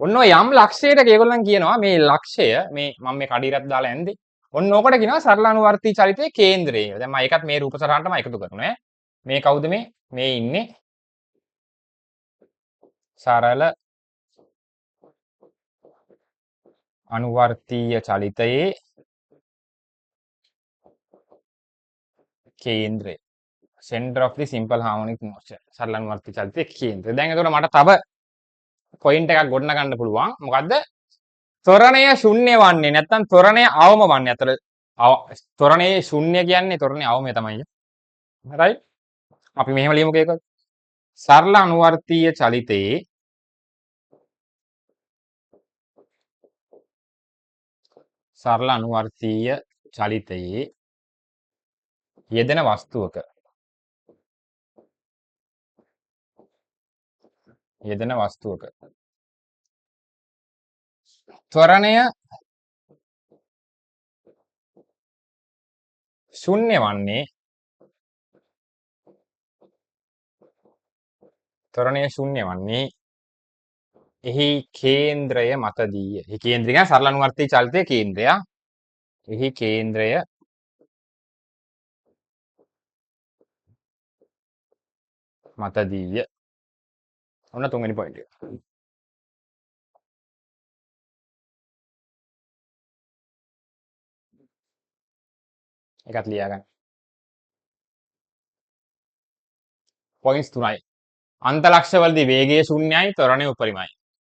ඔන්න ඔය යම් ලක්ෂයට ඒගොල්ලන් කියනවා මේ ලක්ෂය මේ මම මේ කඩිරක් දාලා ඇන්දේ ඔන්න ඕකට කියනවා සරල අනුවර්තී චලිතයේ කේන්ද්‍රය. දැන් මම ඒකත් මේ රූප සටහනටම එකතු කරනවා ඈ. මේ කවුද මේ? මේ ඉන්නේ සරල අනුවර්තීය චලිතයේ කේන්ද්‍රය. center of the simple harmonic motion. සරල අනුවර්තී චලිතයේ කේන්ද්‍රය. දැන් එතකොට මට තව පොයින්ට් එකක් ගොඩ නගන්න පුළුවන්. මොකද්ද? ත්වරණය ශුන්‍ය වන්නේ නැත්නම් ත්වරණය අවම වන්නේ. අතර ත්වරණයේ ශුන්‍ය කියන්නේ ත්වරණයේ අවමය තමයි. හරියි. අපි මෙහෙම ලියමුකෝ ඒක. සරල අනුවර්තීය චලිතයේ සරල අනුවර්තීය චලිතයේ යෙදෙන වස්තුවක ත්වරණය ශුන්‍ය වන්නේ එහි කේන්ද්‍රය මතදීය. එහි කේන්ද්‍රය කියන්නේ සරල අනුවර්තී චලිතයේ කේන්ද්‍රය. එහි කේන්ද්‍රය මතදීය. ඔන්න තුන්වෙනි පොයින්ට් එක. ඒකත් ලියා ගන්න. පොයින්ට්ස් තුනයි. අන්තලක්ෂවලදී වේගය ශුන්‍යයි, ත්වරණය උපරිමයි.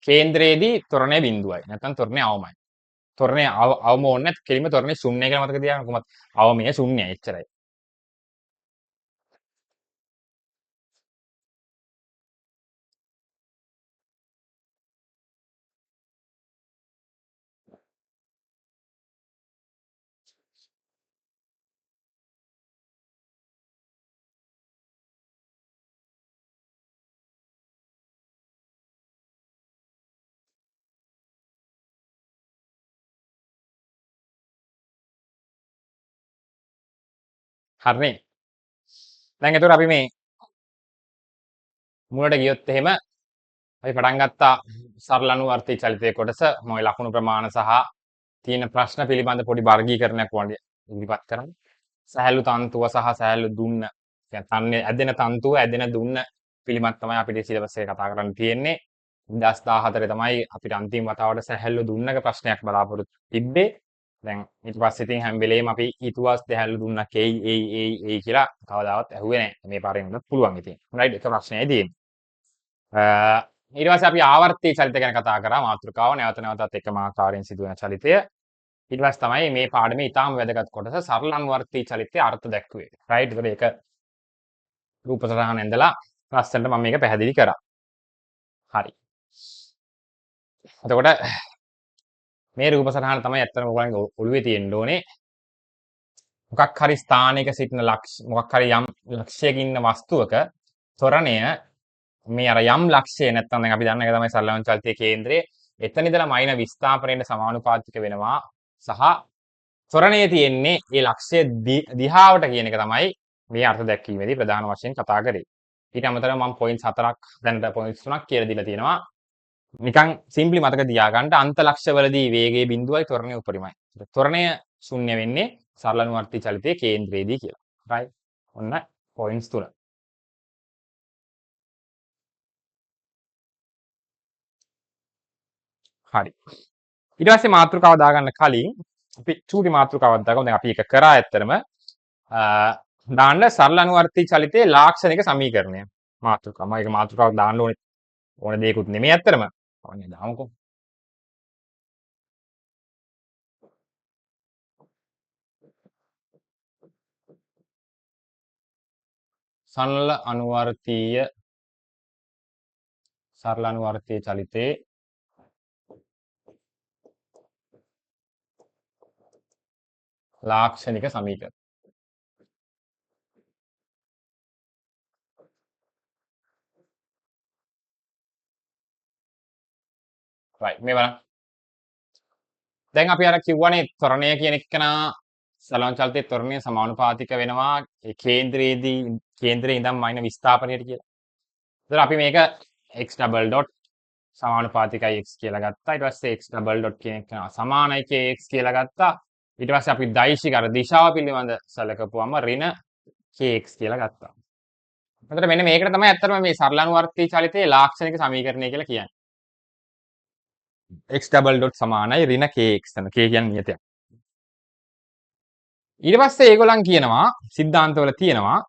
කේන්ද්‍රයේදී ත්වරණය බිඳුවයි. නැත්නම් ත්වරණය අවමයි. ත්වරණය අවම ඕනේ නැත්. කෙලින්ම ත්වරණය ශුන්‍යයි කියලා මතක තියාගන්න. කොහොමද? අවමය ශුන්‍යයි. එච්චරයි. හරිනේ. දැන් එතකොට අපි මේ මුලට ගියොත් එහෙම අපි පටන් ගත්තා සරල අනුවර්තී චලිතයේ කොටස මොයි ලකුණු ප්‍රමාණ සහ තියෙන ප්‍රශ්න පිළිබඳ පොඩි වර්ගීකරණයක් වගේ ඉදිරිපත් කරන්න. සහැල්ලු තන්තුව සහ සහැල්ලු දුන්න කියන්නේ ඇදෙන තන්තුව ඇදෙන දුන්න පිළිබඳ තමයි අපිට සිලබස් එක කතා කරන්න තියෙන්නේ. 2014 තමයි අපිට අන්තිම වතාවට සහැල්ලු දුන්නක ප්‍රශ්නයක් බලාපොරොත්තු තිබ්බේ. දැන් ඊට පස්සේ ඉතින් හැම වෙලේම අපි ඊතුවස් සහැල්ලු දුන්නක් ඒ කියලා කවදාවත් ඇහුවේ නැහැ. මේ පාරෙන් උනත් පුළුවන් ඉතින්. රයිට් ඒක ප්‍රශ්නයයි තියෙන්නේ. ඊට පස්සේ අපි ආවර්තී චලිත ගැන කතා කරා මාතෘකාව නැවත නැවතත් එකම ආකාරයෙන් සිදුවන චලිතය. ඊට පස්සේ තමයි මේ පාඩමේ ඊටාම වැදගත් කොටස සරල අනුවර්තී චලිතයේ අර්ථ දැක්ුවේ. රයිට්. ඒකට ඒක රූප සටහන ඇඳලා ලස්සනට මම මේක පැහැදිලි කරා. හරි. එතකොට මේ රූප සටහන තමයි ඇත්තටම ඔයගොල්ලන්ගේ ඔළුවේ තියෙන්න ඕනේ. මොකක් හරි ස්ථානයක සිටින මොකක් හරි යම් ලක්ෂයක ඉන්න වස්තුවක ත්වරණය මේ අර යම් ලක්ෂය නැත්නම් දැන් අපි දන්න එක තමයි සරල අනුවර්තී චලිතයේ කේන්ද්‍රය. එතන ඉඳලා මයින විස්ථාපනයට සමානුපාතික වෙනවා සහ ත්වරණයේ තියෙන්නේ මේ ලක්ෂය දිහාවට කියන එක තමයි මේ අර්ථ දැක්වීමේදී ප්‍රධාන වශයෙන් කතා කරේ. ඊට අමතරව මම පොයින්ට්ස් 4ක් දැනට පොයින්ට්ස් 3ක් කියලා දීලා තියෙනවා. නිකන් සිම්පලි මතක තියාගන්න අන්තලක්ෂවලදී වේගයේ බිඳුවයි ත්වරණය උපරිමයි. ත්වරණය ශුන්‍ය වෙන්නේ සරල අනුවර්තී චලිතයේ කේන්ද්‍රයේදී කියලා. right? ඔන්න පොයින්ට්ස් 3. හරි. ඊට පස්සේ මාතෘකාව දාගන්න කලින් අපි චූටි මාතෘකාවක් දාගමු. දැන් අපි ඒක කරා ඇත්තටම දාන්න සරල අනුවර්තී චලිතයේ ලාක්ෂණික සමීකරණය. මාතෘකාව. මම ඒක මාතෘකාවක් දාන්න ඕනේ දෙයක්වත් නෙමෙයි ඇත්තටම. ඔන්නේ දාමුකෝ. සරල අනුවර්තීය චලිතයේ ලාක්ෂණික සමීකරණ. right මේ බලන්න. දැන් අපි අර කිව්වනේ ත්වරණය කියන එකනා සරල චලිතයේ ත්වරණය සමානුපාතික වෙනවා ඒ කේන්ද්‍රයේ ඉඳන් මයින විස්ථාපනයට කියලා. ඒතර අපි මේක x double dot සමානුපාතිකයි x කියලා ගත්තා. ඊට පස්සේ x double dot කියන එක සමානයි kx කියලා ගත්තා. ඊට පස්සේ අපි දෛශික අර දිශාව පිළිබඳ සැලකපුවම ඍණ kx කියලා ගත්තා. එතකොට මෙන්න මේකට තමයි ඇත්තටම මේ සරලානුවර්තී චලිතයේ ලාක්ෂණික සමීකරණය කියලා කියන්නේ. x ඩබල් ඩොට් සමානයි ඍණ kx යන k කියන්නේ නියතයක්. ඊට පස්සේ ඒගොල්ලන් කියනවා සිද්ධාන්තවල තියෙනවා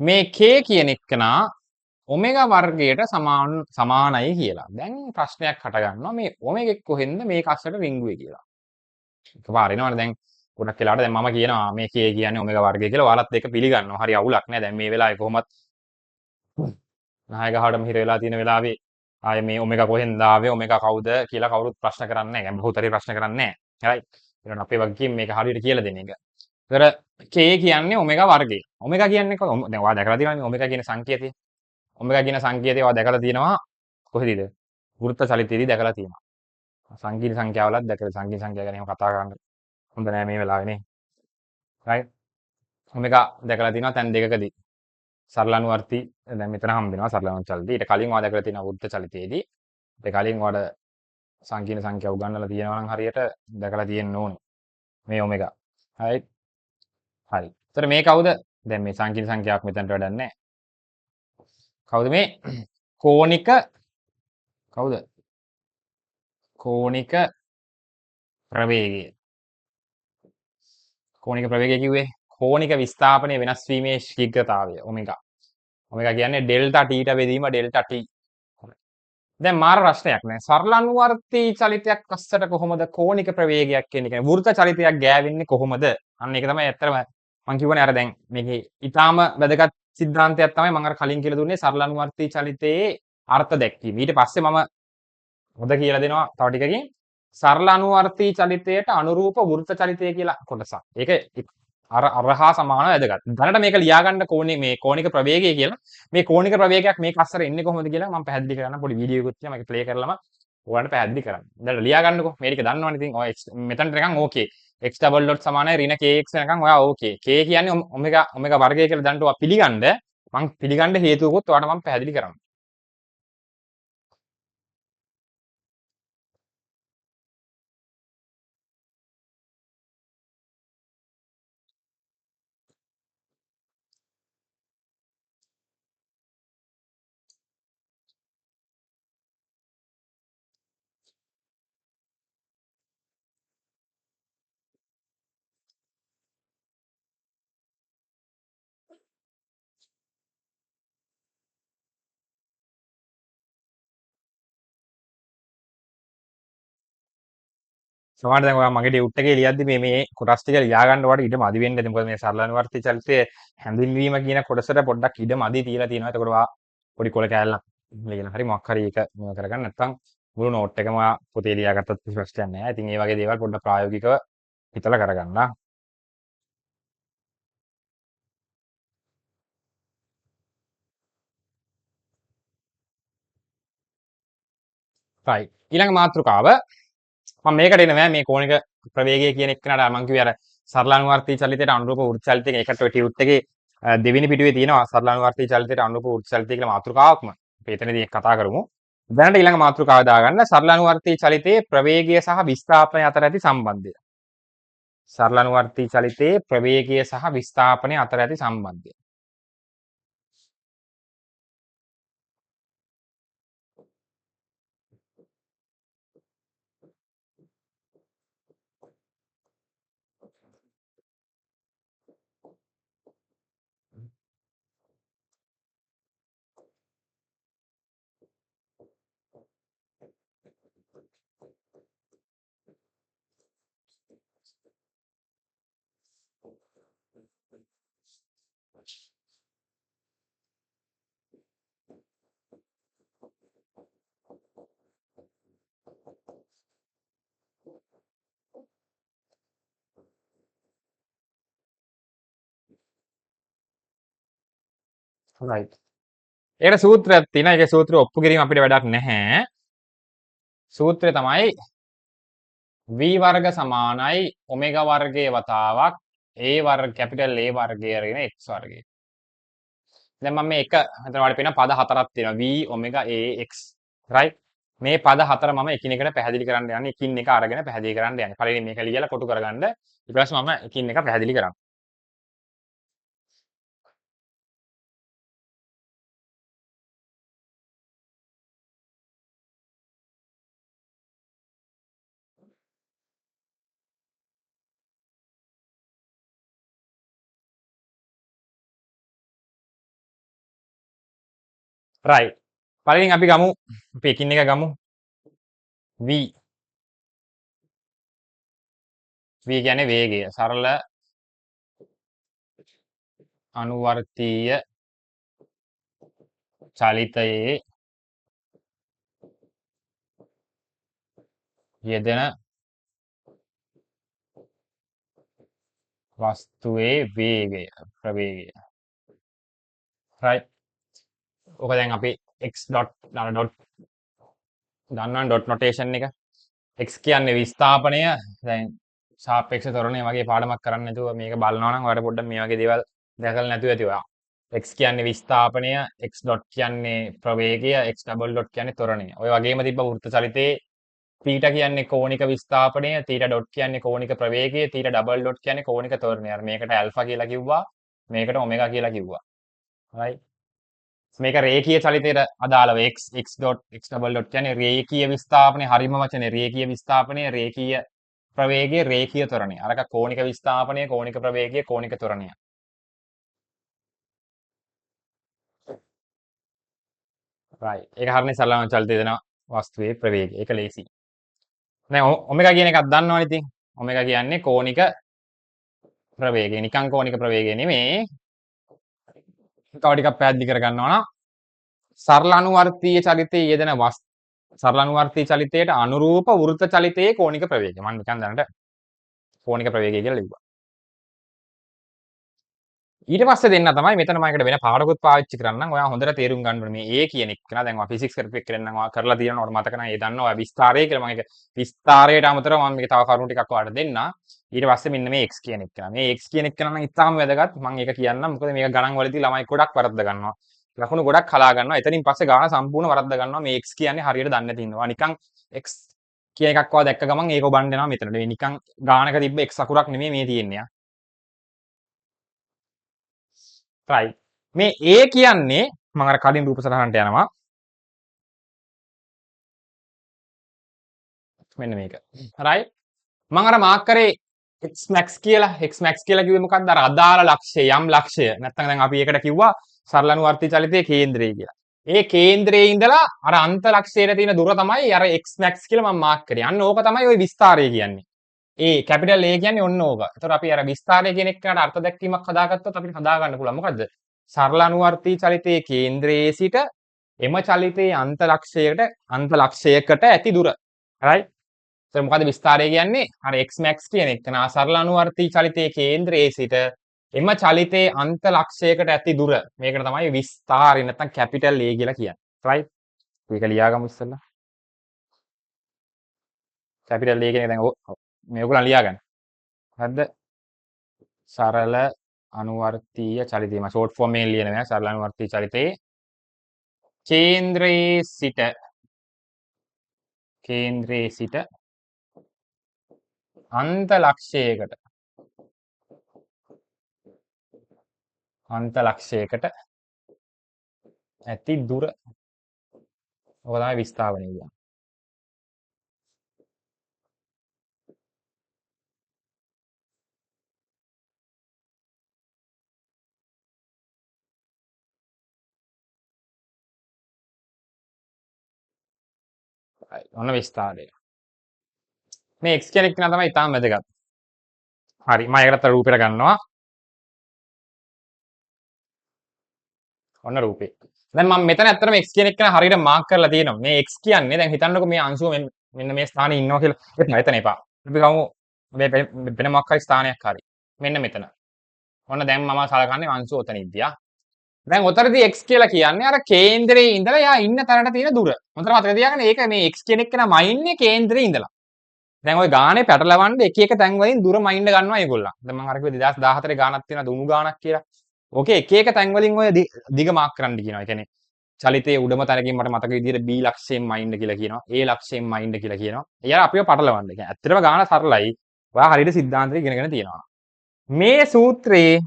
මේ k කියන එකනා ඔමෙගා වර්ගයට සමානයි කියලා. දැන් ප්‍රශ්නයක් හට ගන්නවා මේ ඔමෙගා කොහෙන්ද මේක අස්සට රිංගුවේ කියලා. එකපාර එනවනේ දැන් ගොඩක් වෙලාවට දැන් මම කියනවා මේ k කියන්නේ ඔමෙගා වර්ගය කියලා. ඔයාලත් ඒක පිළිගන්නවා. හරි අවුලක් නෑ. දැන් මේ වෙලාවේ කොහොමත් නායක ගහටම හිර වෙලා තියෙන වෙලාවේ ආයේ මේ ඔමෙගා කොහෙන්ද ආවේ ඔමෙගා කවුද කියලා කවුරුත් ප්‍රශ්න කරන්නේ නැහැ. බහුතරේ ප්‍රශ්න කරන්නේ නැහැ. හරි. ඒකට අපේ වගකීම මේක හරියට කියලා දෙන එක. ඒතර k කියන්නේ ඔමෙගා වර්ගය. ඔමෙගා කියන්නේ කොහොමද? දැන් ඔයා දැකලා තියෙනවනේ ඔමෙගා කියන සංකේතය. ඔමෙගා කියන සංකේතය ඔයා දැකලා තියෙනවා කොහෙදද? වෘත්ත චලිතයේදී දැකලා තියෙනවා. සංකීර්ණ සංඛ්‍යාවලත් දැකලා සංකීර්ණ සංඛ්‍යා ගැන එහෙම කතා කරන්න හොඳ නෑ මේ වෙලාවේ නේ. right? ඔමෙගා දැකලා තියෙනවා තැන් දෙකකදී. සරලානුවර්ති දැන් මෙතන හම්බ වෙනවා සරලානුවර්ති චලිතය. ඊට කලින් ඔයා දැකලා තියෙනවා වෘත්ත චලිතයේදී. ඊට කලින් ඔයාලට සංකීර්ණ සංඛ්‍යා උගන්වලා තියෙනවා නම් හරියට දැකලා තියෙන්න ඕනේ. මේ ඔමෙගා. right? හරි. ඒතර මේ කවුද? දැන් මේ සංකීර්ණ සංඛ්‍යාවක් මෙතනට වැඩක් නැහැ. කවුද මේ? කෝණික කවුද? කෝණික ප්‍රවේගය. කෝණික ප්‍රවේගය කිව්වේ කෝණික විස්ථාපනයේ වෙනස් වීමේ ශීඝ්‍රතාවය ඔමෙගා. ඔමෙගා කියන්නේ ඩෙල්ටා t ට බෙදීම ඩෙල්ටා t. දැන් මාර ප්‍රශ්නයක් නෑ. සරලානුවර්ති චලිතයක් අස්සට කොහොමද කෝණික ප්‍රවේගයක් කියන්නේ? වෘත්ත චලිතයක් ගෑවෙන්නේ කොහොමද? අන්න ඒක තමයි ඇත්තටම මම කියවනේ අර දැන් මේකේ ඊටාම වැදගත් සිද්ධාන්තයක් තමයි මම අර කලින් කියලා දුන්නේ සරලානුවර්ති චලිතයේ අර්ථ දැක්වීම. ඊට පස්සේ මම හොඳ කියලා දෙනවා තව ටිකකින් සරලානුවර්ති චලිතයට අනුරූප වෘත්ත චලිතය කියලා කොටසක්. ඒක අරහා සමාන වැදගත්. දැනට මේක ලියා ගන්න මේ කෝණික ප්‍රවේගය කියලා. මේ කෝණික ප්‍රවේගයක් මේ කස්සර එන්නේ කොහොමද කියලා මම පැහැදිලි කරන්න පොඩි වීඩියෝ එකක් තියෙනවා. මේක ප්ලේ කරලම ඔයාලට පැහැදිලි කරන්න. දැන් ලියා ගන්නකො. මේ ටික දන්නවනේ ඉතින්. ඔය මෙතනට නිකන් ඕකේ. x ඩබල් ඩොට් සමානයි ඍණ kx වෙනකන් ඔයා ඕකේ. k කියන්නේ ඔමෙගා වර්ගය කියලා දැනට ඔයා පිළිගන්න. මම පිළිගන්න හේතුවකුත් ඔයාලට මම පැහැදිලි කරනවා. සමහරවිට දැන් ඔයා මගේ ඩියුට් එකේ ලියද්දි මේ කොටස් ටික ලියා ගන්න ඔයාලට ඉඩ මදි වෙන්න ඇති. මොකද මේ සරලානුවර්ති චලිතයේ හැඳින්වීම කියන කොටසට පොඩ්ඩක් ඉඩ මදි තියලා තියෙනවා. එතකොට ඔයා පොඩි කොල කෑල්ලක් ලියලා හරි මොකක් හරි ඒක මේව කරගන්න. නැත්නම් මුළු නෝට් එකම ඔයා පොතේ ලියාගත්තත් ප්‍රශ්නයක් නැහැ. ඉතින් මේ වගේ දේවල් පොඩ්ඩක් ප්‍රායෝගිකව හිතලා කරගන්න. right. ඊළඟ මාතෘකාව මම මේකට එනවා මේ කෝණික ප්‍රවේගය කියන එකනට මම කිව්වේ අර සරලානුවර්ති චලිතයට අනුරූප වෘත්ත චලිතයක එකට ඔය ටියුට් එකේ දෙවෙනි පිටුවේ තියෙනවා සරලානුවර්ති චලිතයට අනුරූප වෘත්ත චලිතය කියලා මාතෘකාවක්ම. අපි එතනදී කතා කරමු. දැනට ඊළඟ මාතෘකාව දාගන්න සරලානුවර්ති චලිතයේ ප්‍රවේගය සහ විස්ථාපනය අතර ඇති සම්බන්ධය. සරලානුවර්ති චලිතයේ ප්‍රවේගය සහ විස්ථාපනය අතර ඇති සම්බන්ධය. right. ඒකට සූත්‍රයක් තියෙනවා. ඒකේ සූත්‍රය ඔප්පු කිරීම අපිට වැඩක් නැහැ. සූත්‍රය තමයි v වර්ග සමානයි ඔමෙගා වර්ගයේ වතාවක් a වර්ග කැපිටල් A වර්ගය ඍණ x වර්ගය. දැන් මම මේ එක හිතන වල පේන පද හතරක් තියෙනවා v ඔමෙගා a x right. මේ පද හතර මම එකිනෙකට පැහැදිලි කරන්න යන්නේ. එකින් එක අරගෙන පැහැදිලි කරන්න යන්නේ. පළවෙනි මේක ලියලා කොටු කරගන්න. ඊට පස්සේ මම එකින් එක පැහැදිලි කරනවා. right. පළවෙනි අපි ගමු. අපි එකින් එක ගමු. v. v කියන්නේ වේගය. සරල අනුවර්තීය චලිතයේ යෙදෙන වස්තුවේ වේගය ප්‍රවේගය. right. ඕක දැන් අපි x dot දන්නවනේ ඩොට් නොටේෂන් එක. x කියන්නේ විස්ථාපනය. දැන් සාපේක්ෂ ත්වරණය වගේ පාඩමක් කරන්න නැතුව මේක බලනවා නම් ඔයාලට පොඩ්ඩක් මේ වගේ දේවල් දැකලා නැතුව ඇති ඔයා. x කියන්නේ විස්ථාපනය, x dot කියන්නේ ප්‍රවේගය, x double dot කියන්නේ ත්වරණය. ඔය වගේම තිබ්බ වෘත්ත චලිතේ θ කියන්නේ කෝණික විස්ථාපනය, θ dot කියන්නේ කෝණික ප්‍රවේගය, θ double dot කියන්නේ කෝණික ත්වරණය. අර මේකට ඇල්ෆා කියලා කිව්වා, මේකට ඔමෙගා කියලා කිව්වා. right. මේක රේඛීය චලිතයට අදාළව x dot x double dot කියන්නේ රේඛීය විස්ථාපනය. හරිම වචනේ රේඛීය විස්ථාපනය, රේඛීය ප්‍රවේගය, රේඛීය ත්වරණය. අරක කෝණික විස්ථාපනය, කෝණික ප්‍රවේගය, කෝණික ත්වරණය. right. ඒක හරිනේ සරලව චලිතය දෙන වස්තුවේ ප්‍රවේගය. ඒක ලේසි. දැන් ඔමෙගා කියන එකක් දන්නවනේ ඉතින්. ඔමෙගා කියන්නේ කෝණික ප්‍රවේගය. නිකං කෝණික ප්‍රවේගය නෙමෙයි. තව ටිකක් පැහැදිලි කරගන්නවා නම් සරල අනුවර්තීය චලිතයේ යෙදෙන සරල අනුවර්තීය චලිතයට අනුරූප වෘත්ත චලිතයේ කෝණික ප්‍රවේගය. මම නිකන් දැනට කෝණික ප්‍රවේගය කියලා ලිව්වා. ඊට පස්සේ දෙන්න තමයි මෙතන මම එකට වෙන පාඩකුත් පාවිච්චි කරන්නම්. ඔයා හොඳට තේරුම් ගන්න ඕනේ මේ A කියන එක නා. දැන් ඔයා ෆිසික්ස් කරපු එක්කෙනෙක් නම් ඔයා කරලා තියෙනවා. ඔයාලට මතක නැහැ. ඒ දන්නවා ඔයා විස්තරය කියලා. මම ඒක විස්තරයට අමතරව මම මේක තව කරුණු ටිකක් ඔයාලට දෙන්න. ඊට පස්සේ මෙන්න මේ x කියන එක නා. මේ x කියන එක නම් ඉතාම වැදගත්. මම ඒක කියන්නම්. මොකද මේක ගණන් වලදී ළමයි ගොඩක් වරද්ද ගන්නවා. ලකුණු ගොඩක් කලා ගන්නවා. එතනින් පස්සේ ගාන සම්පූර්ණ වරද්ද ගන්නවා. මේ x කියන්නේ හරියට දන්නේ නැති ඉන්නවා. නිකන් x කියන එකක් ඔයා දැක්ක ගමන් ඒක ඔබන්න දෙනවා මෙතනට. මේ නිකන් ගානක තිබ්බ x අකුරක් නෙමෙයි මේ තියෙන්නේ. right. මේ A කියන්නේ මම අර කලින් රූප සටහනට යනවා. මෙන්න මේක. right. මම අර මාක් කරේ x max කියලා කිව්වේ මොකක්ද? අර අදාළ ලක්ෂය යම් ලක්ෂය. නැත්නම් දැන් අපි ඒකට කිව්වා සරල අනුවර්තී චලිතයේ කේන්ද්‍රය කියලා. ඒ කේන්ද්‍රයේ ඉඳලා අර අන්ත ලක්ෂයට තියෙන දුර තමයි අර x max කියලා මම මාක් කරේ. අන්න ඕක තමයි ওই විස්තරය කියන්නේ. කැපිටල් A කියන්නේ ඔන්න ඕක. ඒතකොට අපි අර විස්තරය කියන එකට අර්ථ දැක්වීමක් හදාගත්තොත් අපිට හදා ගන්න පුළුවන්. මොකද්ද? සරල අනුවර්තී චලිතයේ කේන්ද්‍රයේ සිට එම චලිතයේ අන්ත ලක්ෂයකට ඇති දුර. right. එතකොට මොකද්ද විස්තරය කියන්නේ? අර x max කියන එක නා සරල අනුවර්තී චලිතයේ කේන්ද්‍රයේ සිට එම චලිතයේ අන්ත ලක්ෂයකට ඇති දුර. මේකට තමයි විස්තරය නැත්නම් කැපිටල් A කියලා කියන්නේ. right. මේක ලියාගමු ඉස්සෙල්ලා. කැපිටල් A කියන එක දැන් මේ ඔයගොල්ලන් ලියාගන්න. හරිද? සරල අනුවර්තීය චලිතය. මම ෂෝට් ෆෝම් එකෙන් ලියන නෑ. සරල අනුවර්තීය චලිතයේ කේන්ද්‍රයේ සිට අන්ත ලක්ෂයකට ඇති දුර. ඔක තමයි විස්ථාපනය කියන්නේ. ඔන්න විස්තරය. මේ x කියන එක තමයි ඉතාම වැදගත්. හරි මම ඒකට රූපෙට ගන්නවා. ඔන්න රූපේ. දැන් මම මෙතන ඇත්තටම x කියන එක හරියට මාක් කරලා තියෙනවා. මේ x කියන්නේ දැන් හිතන්නකෝ මේ අංශුව මෙන්න මේ ස්ථානයේ ඉන්නවා කියලා. එතන එපා. අපි ගමු වෙන මොකක් හරි ස්ථානයක් හරි. මෙන්න මෙතන. ඔන්න දැන් මම සලකන්නේ අංශුව ඔතන ඉද්දියා. දැන් ඔතනදී x කියලා කියන්නේ අර කේන්දරයේ ඉඳලා යා ඉන්න තැනට තියෙන දුර. හොඳට මතක තියාගන්න ඒක මේ x කියන එක නම ඉන්නේ කේන්දරයේ ඉඳලා. දැන් ওই ගානේ පැටලවන්න එක එක තැන් වලින් දුර මයින්ඩ් ගන්නවා ඒගොල්ලන්. දැන් මම අර කිව්වේ 2014 ගානක් තියෙනවා දුණු ගානක් කියලා. ඕකේ එක එක තැන් වලින් ඔය දිග මාක් කරන්න කියනවා. ඒ කියන්නේ චලිතයේ උඩම තැනකින් මට මතක විදිහට B ලක්ෂයෙන් මයින්ඩ් කියලා කියනවා. A ලක්ෂයෙන් මයින්ඩ් කියලා කියනවා. එයාලා අපිව පටලවන්න. කියන්නේ ඇත්තටම ගාන සරලයි. ඔයා හරියට සිද්ධාන්තය ඉගෙනගෙන තියෙනවා. මේ සූත්‍රයේ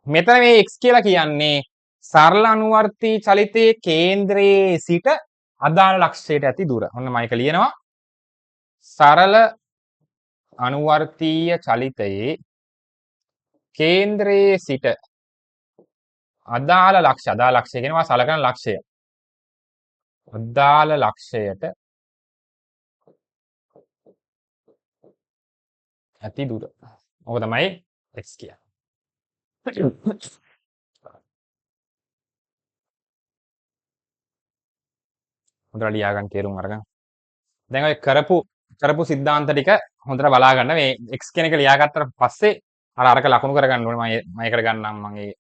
මෙතන මේ x කියලා කියන්නේ සරල අනුවර්තී චලිතයේ කේන්ද්‍රයේ සිට අදාළ ලක්ෂයට ඇති දුර. ඔන්න මම ඒක ලියනවා. සරල අනුවර්තීය චලිතයේ කේන්ද්‍රයේ සිට අදාළ ලක්ෂය කියනවා සලකන ලක්ෂය. අදාළ ලක්ෂයට ඇති දුර. ඕක තමයි x කියන්නේ. හොඳට ලියා ගන්න තේරුම් අරගෙන. දැන් ඔය කරපු සිද්ධාන්ත ටික හොඳට බලා ගන්න. මේ x කියන එක ලියාගත්තට පස්සේ අරක ලකුණු කරගන්න ඕනේ. මම ඒකට ගන්නම් මම ඒ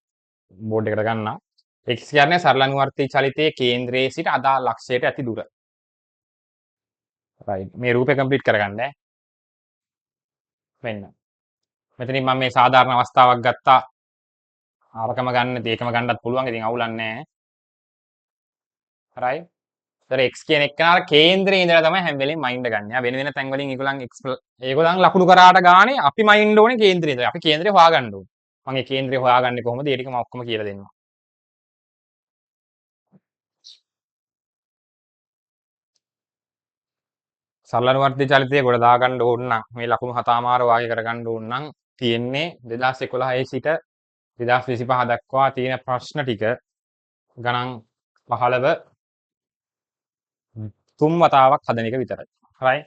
බෝඩ් එකට ගන්නම්. x කියන්නේ සරල අනුවර්තී චලිතයේ කේන්ද්‍රයේ සිට අදාළ ලක්ෂයට ඇති දුර. right. මේ රූපේ කම්ප්ලීට් කරගන්න ඈ. මෙන්න. මෙතනින් මම මේ සාධාරණ අවස්ථාවක් ගත්තා. අරකම ගන්න ඒකම ගන්නත් පුළුවන්. ඉතින් අවුලක් නැහැ. right. ඒතර x කියන එක්කනට කේන්ද්‍රයේ ඉඳලා තමයි හැම වෙලෙම මයින්ඩ් ගන්න. යා වෙන වෙන තැන් වලින් ඒගොල්ලන් ලකුණු කරාට ගානේ අපි මයින්ඩ් ඕනේ කේන්ද්‍රයේ ඉඳලා. අපි කේන්ද්‍රය හොයාගන්න ඕනේ. මම ඒ කේන්ද්‍රය හොයාගන්නේ කොහොමද? ඒ ටික මම ඔක්කොම කියලා දෙන්නම්. සරල අනුවර්තී චලිතය ගොඩ දාගන්න ඕන නම් මේ ලකුණු හතමාර වාගේ කරගන්න ඕන නම් තියෙන්නේ 2011 සිට 2025 දක්වා තියෙන ප්‍රශ්න ටික ගණන් 15 තුන් වතාවක් හදන එක විතරයි. හරි.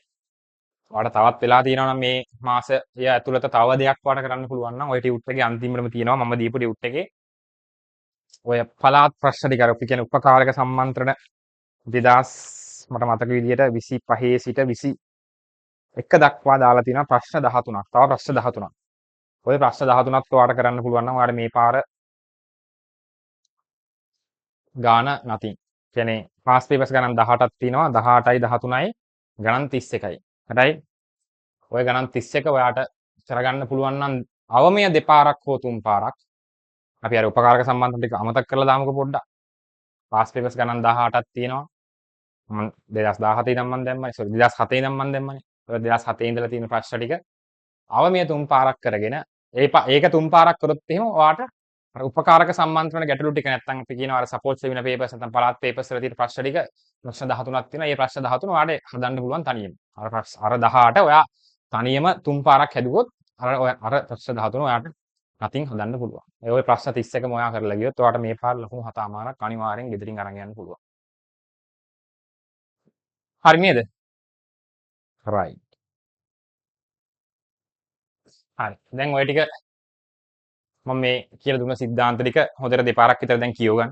ඔයාලට තවත් වෙලා තියෙනවා නම් මේ මාසය ඇතුළත තව දෙයක් වාට කරන්න පුළුවන් නම් ඔය ටියුට් එකේ අන්තිමටම තියෙනවා මම දීපු ටියුට් එකේ ඔය පළාත් ප්‍රශ්න ටික අර අපි කියන උපකාරක සම්මන්ත්‍රණ 2000 මට මතක විදිහට 25 සිට 21 දක්වා දාලා තියෙනවා ප්‍රශ්න 13ක්. තව ප්‍රශ්න 13ක්. ඔය ප්‍රශ්න 13ක් ඔයාලට කරන්න පුළුවන් නම් ඔයාලට මේ පාර ගාන නැතිනම් කියන්නේ පාස් පේපර්ස් ගණන් 18ක් තියෙනවා 18යි 13යි ගණන් 31යි. හරියි. ඔය ගණන් 31 ඔයාට කරගන්න පුළුවන් නම් අවමය දෙපාරක් හෝ තුන් පාරක් අපි අර උපකාරක සම්බන්ධ ටික අමතක කරලා දාමුකෝ පොඩ්ඩක්. පාස් පේපර්ස් ගණන් 18ක් තියෙනවා. මම 2017 ඉඳන් මම දැම්මයි. සෝරි 2007 ඉඳන් මම දැම්මනේ. ඔය 2007 ඉඳලා තියෙන ප්‍රශ්න ටික අවමය තුන් පාරක් කරගෙන ඒක තුන් පාරක් කරොත් එහෙම ඔයාට අර උපකාරක සම්මන්ත්‍රණ ගැටලු ටික නැත්තම් අපි කියනවා අර සපෝට් සෙමිනා පේපර්ස් නැත්තම් පළාත් පේපර්ස් වල තියෙන ප්‍රශ්න ටික ප්‍රශ්න 13ක් තියෙනවා. මේ ප්‍රශ්න 13 ඔයාලට හදන්න පුළුවන් තනියම. අර 18 ඔයා තනියම තුන් පාරක් හැදුවොත් අර ප්‍රශ්න 13 ඔයාට නැතිනම් හදන්න පුළුවන්. ඔය ප්‍රශ්න 31ම ඔයා කරලා ගියොත් ඔයාට මේ පාර ලකුණු 7මාරක් අනිවාර්යෙන් ගෙදරින් අරන් යන්න පුළුවන්. හරි නේද? right. හරි. දැන් ඔය ටික මම මේ කියලා දුන්න සිද්ධාන්ත ටික හොඳට දෙපාරක් විතර දැන් කියව ගන්න.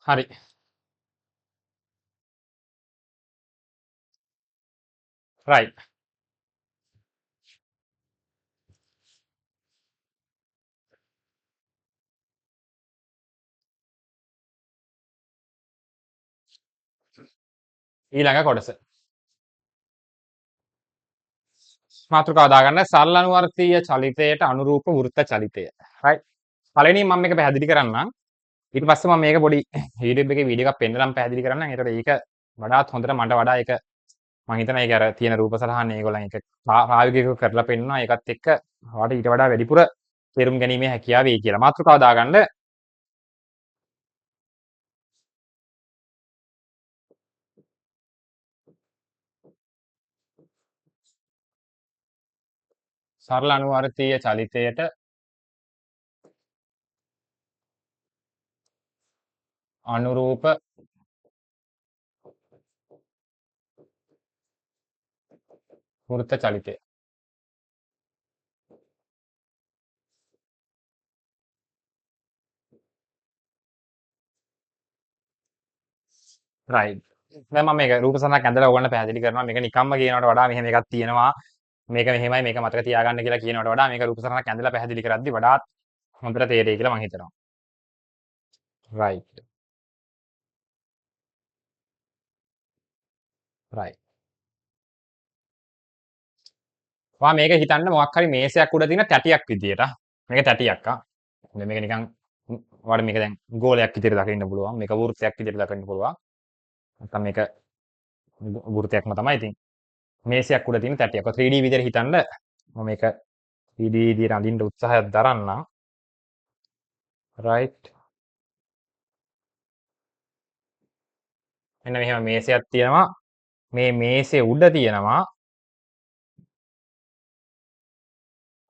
හරි. රයිට්. ඊළඟ කොටස. මාතෘකාව දාගන්න සරල අනුවර්තීය චලිතයට අනුරූප වෘත්ත චලිතය. රයිට්. පළවෙනියෙන් මම මේක පැහැදිලි කරන්නම්. ඊට පස්සේ මම මේක පොඩි YouTube එකේ වීඩියෝ එකක් පෙන්නලම් පැහැදිලි කරන්නම්. ඒතකොට ඒක වඩාත් හොඳට මට වඩා ඒක මම හිතනවා ඒක අර තියෙන රූප සලහන ඒගොල්ලන් ඒක ප්‍රායෝගිකව කරලා පෙන්නනවා. ඒකත් එක්ක ඔයාලට ඊට වඩා වැඩිපුර තේරුම් ගැනීමේ හැකියාව වෙයි කියලා. මාතෘකාව දාගන්න සරල අනුවර්තීය චලිතයට අනුරූප වෘත්ත චලිතය. රයිට්. දැන් මම මේක රූප සටහනක් ඇඳලා ඔයගොල්ලන්ට පැහැදිලි කරනවා. මේක නිකම්ම කියනවට වඩා මෙහෙම එකක් තියෙනවා. මේක මෙහෙමයි මේක මතක තියාගන්න කියලා කියනවට වඩා මේක රූප සටහනක් ඇඳලා පැහැදිලි කරද්දි වඩාත් හොඳට තේරෙයි කියලා මම හිතනවා. රයිට්. රයිට්. ඔයා මේක හිතන්න මොකක් හරි මේසයක් උඩ තියෙන තැටියක් විදියට. මේක තැටියක් මේක නිකන් ඔයාලට මේක දැන් ගෝලයක් විදියට දකින්න පුළුවන්. මේක වෘත්තයක් විදියට දකින්න පුළුවන්. නැත්නම් මේක වෘත්තයක්ම තමයි ඉතින්. මේසයක් උඩ තියෙන තැටියක්. ඔය 3D විදියට හිතන්න මම මේක 3D විදියට අඳින්න උත්සාහයක් දරන්නම්. රයිට්. මෙන්න මෙහෙම මේසයක් තියෙනවා. මේ මේසේ උඩ තියෙනවා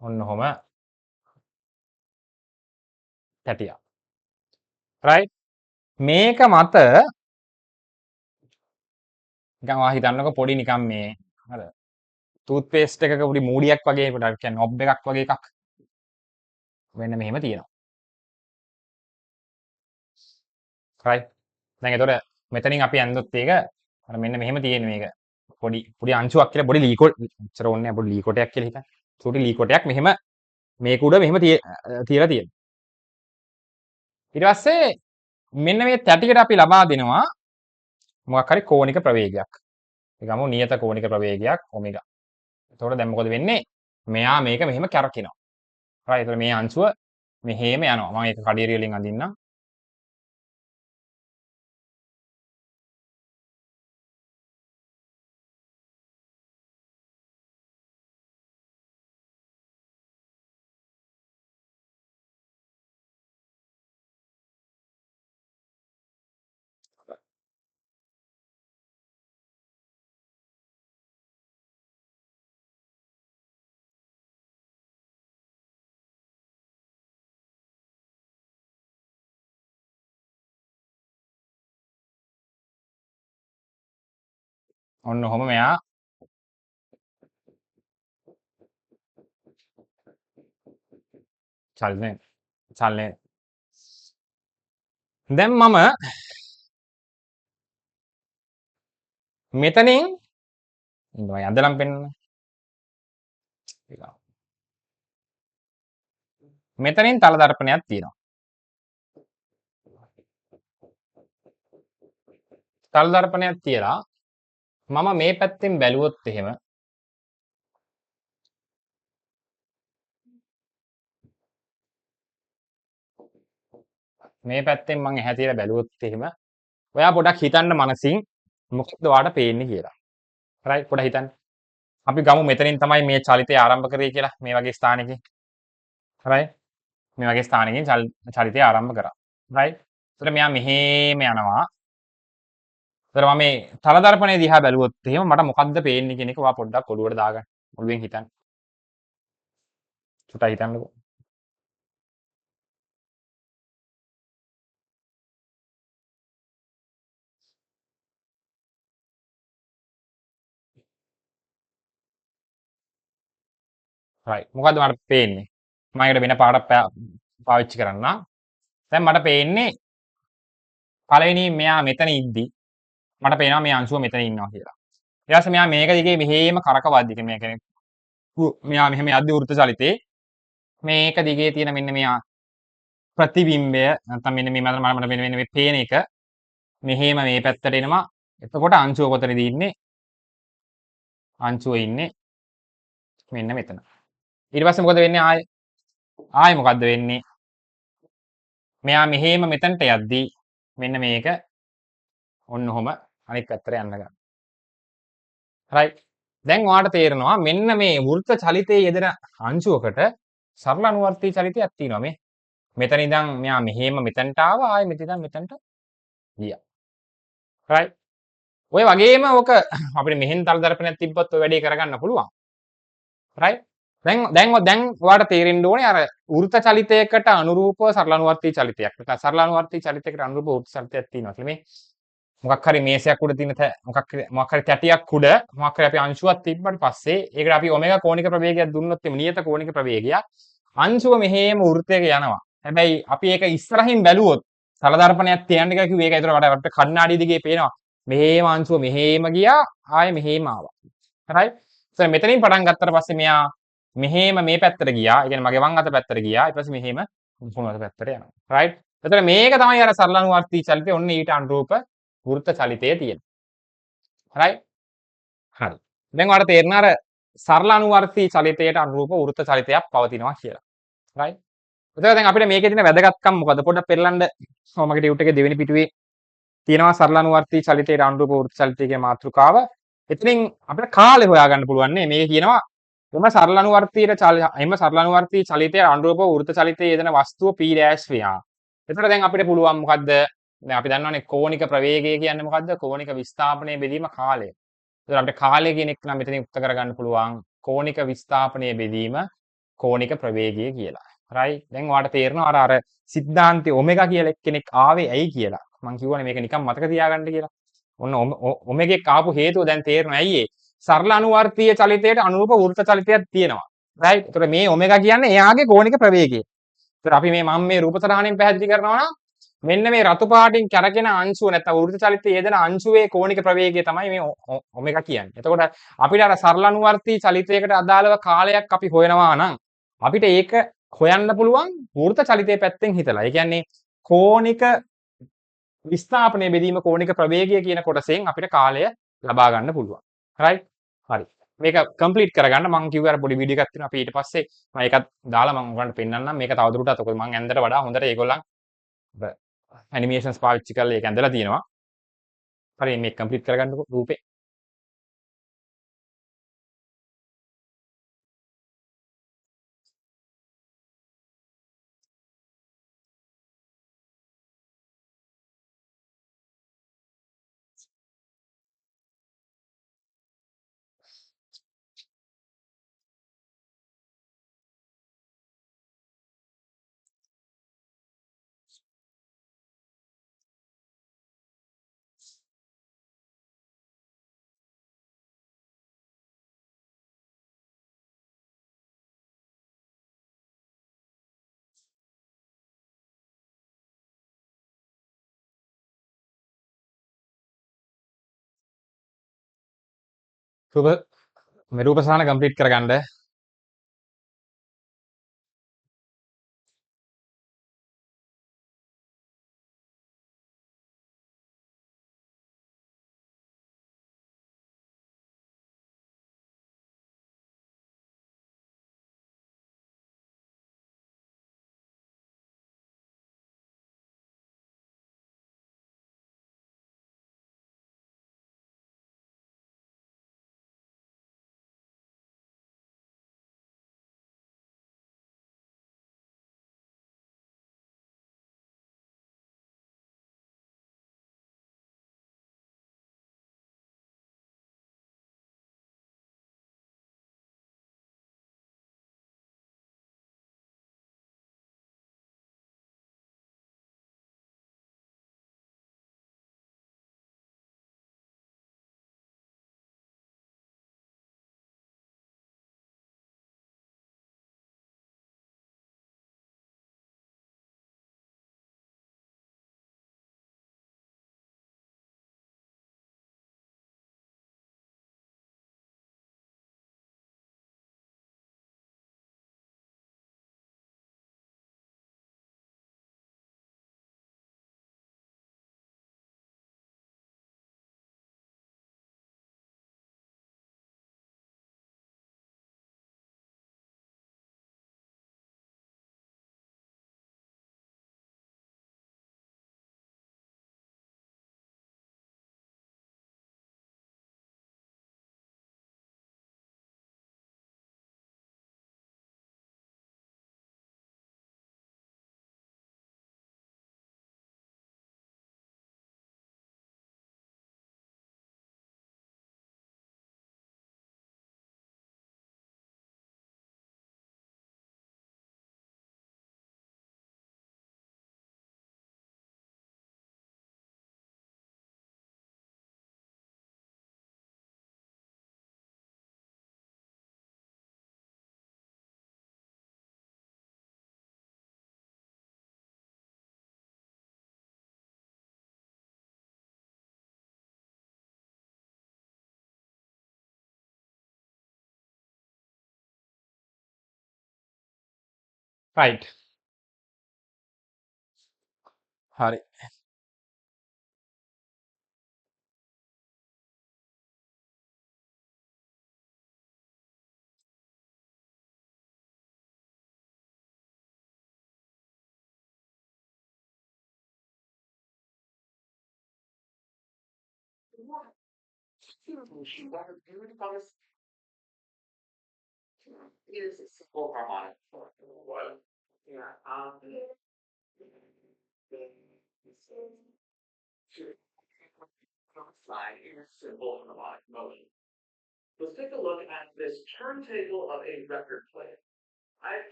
ඔන්න ඔහොම තැටියක්. රයිට්. මේක මත නිකන් ඔයා හිතන්නකො පොඩි නිකන් මේ අර ටූත් පේස්ට් එකක පොඩි මූඩියක් වගේ පොඩක් කියන්නේ නොබ් එකක් වගේ එකක්. මෙන්න මෙහෙම තියෙනවා. රයිට්. දැන් එතකොට මෙතනින් අපි ඇන්දොත් ඒක අර මෙන්න මෙහෙම තියෙන මේක. පොඩි අංශුවක් කියලා පොඩි ලී කොටයක් ඉතර ඕනේ පොඩි ලී කොටයක් කියලා හිතන්න. චූටි ලී කොටයක් මෙහෙම මේක උඩ මෙහෙම තියලා තියෙනවා. ඊට පස්සේ මෙන්න මේ තැටියට අපි ලබා දෙනවා මොකක් හරි කෝණික ප්‍රවේගයක්. ඒ ගමු නියත කෝණික ප්‍රවේගයක් ඔමෙගා. එතකොට දැන් මොකද වෙන්නේ? මෙයා මේක මෙහෙම කැරකිනවා. හරි. එතකොට මේ අංශුව මෙහෙම යනවා. මම ඒක කඩේරිය වලින් අඳින්නම්. ඔන්න ඔහොම මෙයා චලනය. දැන් මම මෙතනින් ඉන්නවා යන්දලම් පෙන්නන්න. මෙතනින් තල දර්පණයක් තියෙනවා. තල දර්පණයක් තියලා මම මේ පැත්තෙන් බැලුවොත් එහෙම මේ පැත්තෙන් මම ඇහැ තියලා බැලුවොත් එහෙම ඔයා පොඩක් හිතන්න මනසින් මොකක්ද ඔයාට පේන්නේ කියලා. රයිට් පොඩක් හිතන්න. අපි ගමු මෙතනින් තමයි මේ චලිතය ආරම්භ කරේ කියලා මේ වගේ ස්ථානයකින්. රයිට් මේ වගේ ස්ථානයකින් චලිතය ආරම්භ කරා. රයිට්. ඒතර මෙයා මෙහෙම යනවා. ඒතර මම මේ තල දර්පණය දිහා බැලුවොත් එහෙම මට මොකක්ද පේන්නේ කියන එක ඔයා පොඩ්ඩක් ඔළුවට දාගන්න. ඔළුවෙන් හිතන්න. චුට්ටක් හිතන්නකෝ. රයිට්. මොකද්ද මට පේන්නේ? මම ඒකට වෙන පාටක් පාවිච්චි කරන්නම්. දැන් මට පේන්නේ පළවෙනි මෙයා මෙතන ඉද්දි මට පේනවා මේ අංශුව මෙතන ඉන්නවා කියලා. ඊට පස්සේ මෙයා මේක දිගේ මෙහෙම කරකවද්දි මේ කියන්නේ මෙයා මෙහෙම යද්දි වෘත්ත චලිතේ මේක දිගේ තියෙන මෙන්න මෙයා ප්‍රතිබිම්බය නැත්නම් මෙන්න මේ මට මෙන්න මේ පේන එක මෙහෙම මේ පැත්තට එනවා. එතකොට අංශුව කොතනද ඉන්නේ? අංශුව ඉන්නේ මෙන්න මෙතන. ඊට පස්සේ මොකද වෙන්නේ ආයෙ මොකද්ද වෙන්නේ? මෙයා මෙහෙම මෙතනට යද්දි මෙන්න මේක ඔන්න ඔහොම අනිත් පැත්තට යන්න ගන්නවා. රයිට්. දැන් ඔයාලට තේරෙනවා මෙන්න මේ වෘත්ත චලිතයේ යෙදෙන අංශුවකට සරල අනුවර්තී චලිතයක් තියෙනවා මේ. මෙතන ඉඳන් මෙයා මෙහෙම මෙතනට ආවා ආයෙ මෙතන ඉඳන් මෙතනට ගියා. රයිට්. ඔය වගේම ඕක අපිට මෙහෙන් තල දර්පණයක් තිබ්බත් ඔය වැඩේ කරගන්න පුළුවන්. රයිට්. දැන් ඔයාලට තේරෙන්න ඕනේ අර වෘත්ත චලිතයකට අනුරූපව සරල අනුවර්තී චලිතයක්. නැත්නම් සරල අනුවර්තී චලිතයකට අනුරූපව වෘත්ත චලිතයක් තියෙනවා කියලා මේ මොකක් හරි මේසයක් උඩ තියෙන මොකක් හරි තැටියක් උඩ මොකක් හරි අපි අංශුවක් තිබ්බට පස්සේ ඒකට අපි ඔමෙගා කෝණික ප්‍රවේගයක් දුන්නොත් එමු නියත කෝණික ප්‍රවේගයක් අංශුව මෙහෙම වෘත්තයක යනවා. හැබැයි අපි ඒක ඉස්සරහින් බැලුවොත් සල දර්පණයක් තියන්න කියලා කිව්වේ ඒක. ඒතර අපිට කණ්ණාඩිය දිගේ පේනවා. මෙහෙම අංශුව මෙහෙම ගියා ආයෙ මෙහෙම ආවා. හරියි. ඉතින් මෙතනින් පටන් ගත්තට පස්සේ මෙයා මෙහෙම මේ පැත්තට ගියා. ඒ කියන්නේ මගේ වම් අත පැත්තට ගියා. ඊට පස්සේ මෙහෙම මුහුණු අත පැත්තට යනවා. රයිට්. එතකොට මේක තමයි අර සරල අනුවර්තී චලිතය. ඔන්න ඊට අනුරූප වෘත්ත චලිතය තියෙනවා. හරියි. හරි. දැන් ඔයාලට තේරෙනවා අර සරල අනුවර්තී චලිතයට අනුරූප වෘත්ත චලිතයක් පවතිනවා කියලා. රයිට්. එතකොට දැන් අපිට මේකේ තියෙන වැදගත්කම මොකද? පොඩ්ඩක් පෙරලන්න මගේ ටියුට් එකේ දෙවෙනි පිටුවේ තියෙනවා සරල අනුවර්තී චලිතයට අනුරූප වෘත්ත චලිතය කියන මාතෘකාව. එතනින් අපිට කාලය හොයාගන්න පුළුවන් නේ. මේක කියනවා එම සරල අනුවර්තී චලිතයට අනුරූප වෘත්ත චලිතයේ යෙදෙන වස්තුව P' වෙනවා. එතකොට දැන් අපිට පුළුවන් මොකද්ද? දැන් අපි දන්නවනේ කෝණික ප්‍රවේගය කියන්නේ මොකද්ද? කෝණික විස්ථාපනයේ බෙදීම කාලය. එතකොට අපිට කාලය කියන එක නම් මෙතනින් උත්තර කරගන්න පුළුවන් කෝණික විස්ථාපනයේ බෙදීම කෝණික ප්‍රවේගය කියලා. right? දැන් ඔයාලට තේරෙනවා අර සිද්ධාන්තයේ ඔමෙගා කියලා කෙනෙක් ආවේ ඇයි කියලා. මම කියවනේ මේක නිකන් මතක තියාගන්න කියලා. ඔන්න ඔමෙගෙක් ආපු හේතුව දැන් තේරෙනවා ඇයි ඒ? සරල අනුවර්තීය චලිතයට අනුරූප වෘත්ත චලිතයක් තියෙනවා. right? එතකොට මේ ඔමෙගා කියන්නේ එයාගේ කෝණික ප්‍රවේගය. එතකොට අපි මම මේ රූප සටහනින් පැහැදිලි කරනවා නම් මෙන්න මේ රතු පාටින් කැරකෙන අංශුව නැත්නම් වෘත්ත චලිතයේ යෙදෙන අංශුවේ කෝණික ප්‍රවේගය තමයි මේ ඔමෙගා කියන්නේ. එතකොට අපිට අර සරල අනුවර්තී චලිතයකට අදාළව කාලයක් අපි හොයනවා නම් අපිට ඒක හොයන්න පුළුවන් වෘත්ත චලිතයේ පැත්තෙන් හිතලා. ඒ කියන්නේ කෝණික විස්ථාපනයේ බෙදීම කෝණික ප්‍රවේගය කියන කොටසෙන් අපිට කාලය ලබා ගන්න පුළුවන්. right? හරි. මේක කම්ප්ලීට් කරගන්න මම කිව්ව අර පොඩි වීඩියෝ එකක් තියෙනවා අපි ඊට පස්සේ මම ඒකත් දාලා මම ඔයගලන්ට පෙන්නන්නම් මේක තවදුරටත් මොකද මම ඇන්දට වඩා හොඳට ඒගොල්ලන් ඇනිමේෂන්ස් පාවිච්චි කරලා ඒක ඇඳලා තියෙනවා. හරි මේක කම්ප්ලීට් කරගන්නකො රූපේ. රූප මේ රූප සහන කම්ප්ලීට් කරගන්න රයිට්. හරි.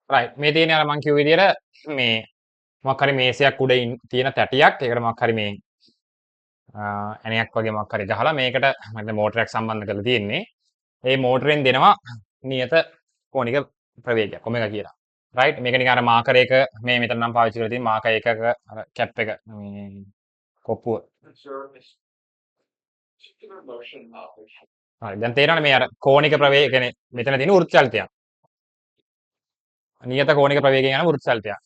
රයිට්. මේ තියෙන්නේ අර මං කිව්ව විදියට මේ මොකක් හරි මේසයක් උඩ තියෙන තැටියක්. ඒකට මොකක් හරි මේ ඇණයක් වගේ මොකක් හරි ගහලා මේකට මට මෝටරයක් සම්බන්ධ කරලා තියෙන්නේ. ඒ මෝටරෙන් දෙනවා නියත කෝණික ප්‍රවේගයක් ඔමෙගා කියලා. රයිට්. මේක නිකන් අර මාකර් එක මේ මෙතන නම් පාවිච්චි කරලා තියෙන මාකර් එකක අර කැප් එක මේ කොප්පුව. හරි. දැන් තේරෙනවනේ මේ අර කෝණික ප්‍රවේගය කියන්නේ මෙතන තියෙන වෘත්ත චලිතයක්. නියත කෝණික ප්‍රවේගයෙන් යන වෘත්ත චලිතයක්.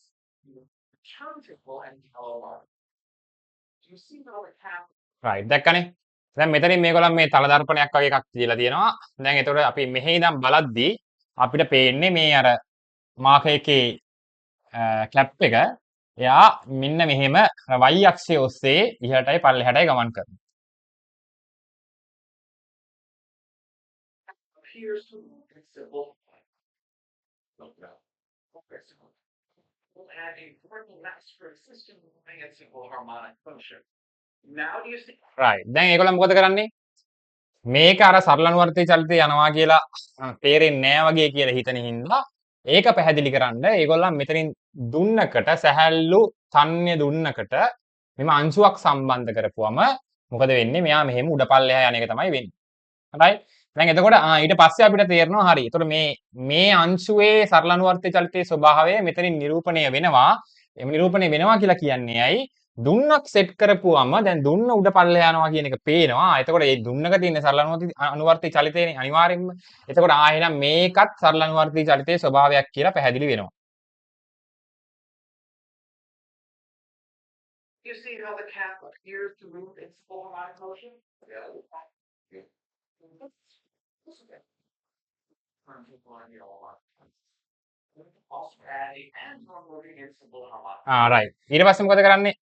රයිට්. දැක්කනේ? දැන් මෙතනින් මේගොල්ලන් මේ තල දර්පණයක් වගේ එකක් තියලා තියෙනවා. දැන් එතකොට අපි මෙහි ඉඳන් බලද්දී අපිට පේන්නේ මේ අර මාකර් එකේ කැප් එක එයා මෙන්න මෙහෙම y අක්ෂය ඔස්සේ ඉහළටයි පල්ලෙහාටයි ගමන් කරනවා. රයිට්. දැන් ඒගොල්ලන් මොකද කරන්නේ? මේක අර සරල අනුවර්තී චලිතය යනවා කියලා තේරෙන්නේ නැහැ වගේ කියලා හිතන හින්දා ඒක පැහැදිලි කරන්න ඒගොල්ලන් මෙතනින් දුන්නකට සැහැල්ලු තන්‍ය දුන්නකට මෙම අංශුවක් සම්බන්ධ කරපුවම මොකද වෙන්නේ? මෙයා මෙහෙම උඩ පල්ලෙහා යන එක තමයි වෙන්නේ. හරි? දැන් එතකොට ඊට පස්සේ අපිට තේරෙනවා හරි. එතකොට මේ අංශුවේ සරල අනුවර්තී චලිතයේ ස්වභාවය මෙතනින් නිරූපණය වෙනවා. එම නිරූපණය වෙනවා කියලා කියන්නේ ඇයි? දුන්නක් සෙට් කරපුවම දැන් දුන්න උඩ පල්ලෙහා යනවා කියන එක පේනවා. එතකොට මේ දුන්නක තියෙන සරල අනුවර්තී චලිතයනේ අනිවාර්යෙන්ම. එතකොට එහෙනම් මේකත් සරල අනුවර්තී චලිතයේ ස්වභාවයක් කියලා පැහැදිලි වෙනවා. රයිට්. ඊට පස්සේ මොකද කරන්නේ?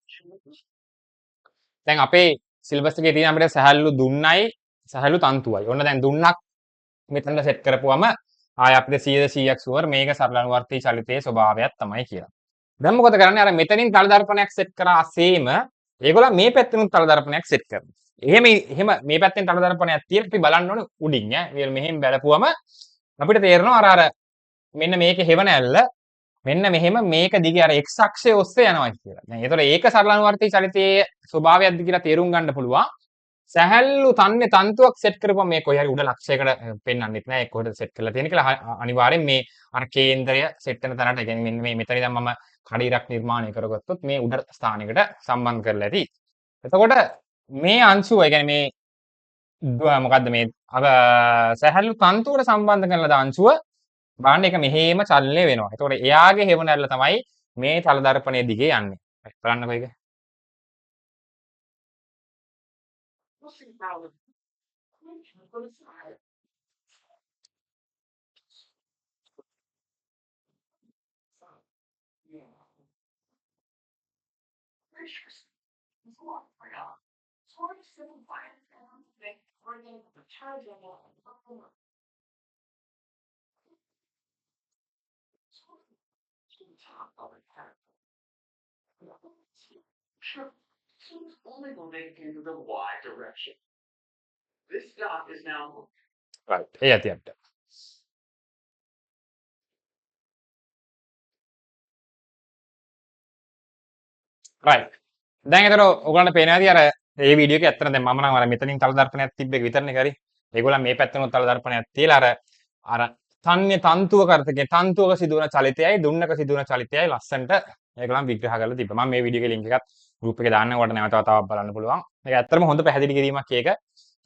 දැන් අපේ සිලබස් එකේ තියෙන අපිට සහැල්ලු දුන්නයි සහැල්ලු තන්තුවයි. ඔන්න දැන් දුන්නක් මෙතනට සෙට් කරපුවම ආය අපිට 100%ක් ෂුවර් මේක සරල අනුවර්තී චලිතයේ ස්වභාවයක් තමයි කියලා. දැන් මොකද කරන්නේ? අර මෙතනින් තල දර්පණයක් සෙට් කරාසේම ඒගොල්ලෝ මේ පැත්තෙනුත් තල දර්පණයක් සෙට් කරනවා. එහෙම මේ පැත්තෙන් තල දර්පණයක් තියලා අපි බලන්න ඕනේ උඩින් ඈ. මෙහෙම බැලපුවම අපිට තේරෙනවා අර මෙන්න මේකේ හෙවණ ඇල්ල මෙන්න මෙහෙම මේක දිගේ අර x අක්ෂය ඔස්සේ යනවා කියලා. දැන් ඒතකොට ඒක සරල අනුවර්තී චලිතයේ ස්වභාවයක්ද කියලා තේරුම් ගන්න පුළුවන්. සැහැල්ලු තන්නේ තන්තුවක් සෙට් කරපුවම මේ කොයි හරි උඩ ලක්ෂයකට පෙන්වන්නෙත් නෑ ඒක කොහෙද සෙට් කරලා තියෙන කියලා අනිවාර්යෙන් මේ අර කේන්දරය සෙට් වෙන තැනට කියන්නේ මෙන්න මේ මෙතන ඉඳන් මම කඩිරක් නිර්මාණය කරගත්තොත් මේ උඩ ස්ථානයකට සම්බන්ධ කරලා ඇති. එතකොට මේ අංශුව ඒ කියන්නේ මේ මොකද්ද මේ සැහැල්ලු තන්තුවට සම්බන්ධ කරන ලද අංශුව බලන්න ඒක මෙහෙම චලනය වෙනවා. එතකොට එයාගේ හෙවණ ඇල්ල තමයි මේ තල දර්පණයේ දිගේ යන්නේ. බලන්නකෝ ඒක. රයිට්. ඒ ඇති අපිට. රයිට්. දැන් ඒතර ඔයගොල්ලන්ට පේනවා ඇති අර මේ වීඩියෝ එකේ ඇත්තට දැන් මම නම් අර මෙතනින් තල දර්පණයක් තිබ්බ එක විතරනේ කරේ. ඒගොල්ලන් මේ පැත්තෙනුත් තල දර්පණයක් තියලා අර තන්‍ය තන්තුව කරතකේ තන්තුවක සිදුවන චලිතයයි දුන්නක සිදුවන චලිතයයි ලස්සනට ඒගොල්ලන් විග්‍රහ කරලා තිබ්බා. මම මේ වීඩියෝ එකේ ලින්ක් එකත් ගෲප් එකේ දාන්න ඔයාලට නැවත වතාවක් බලන්න පුළුවන්. මේක ඇත්තටම හොඳ පැහැදිලි කිරීමක් ඒක.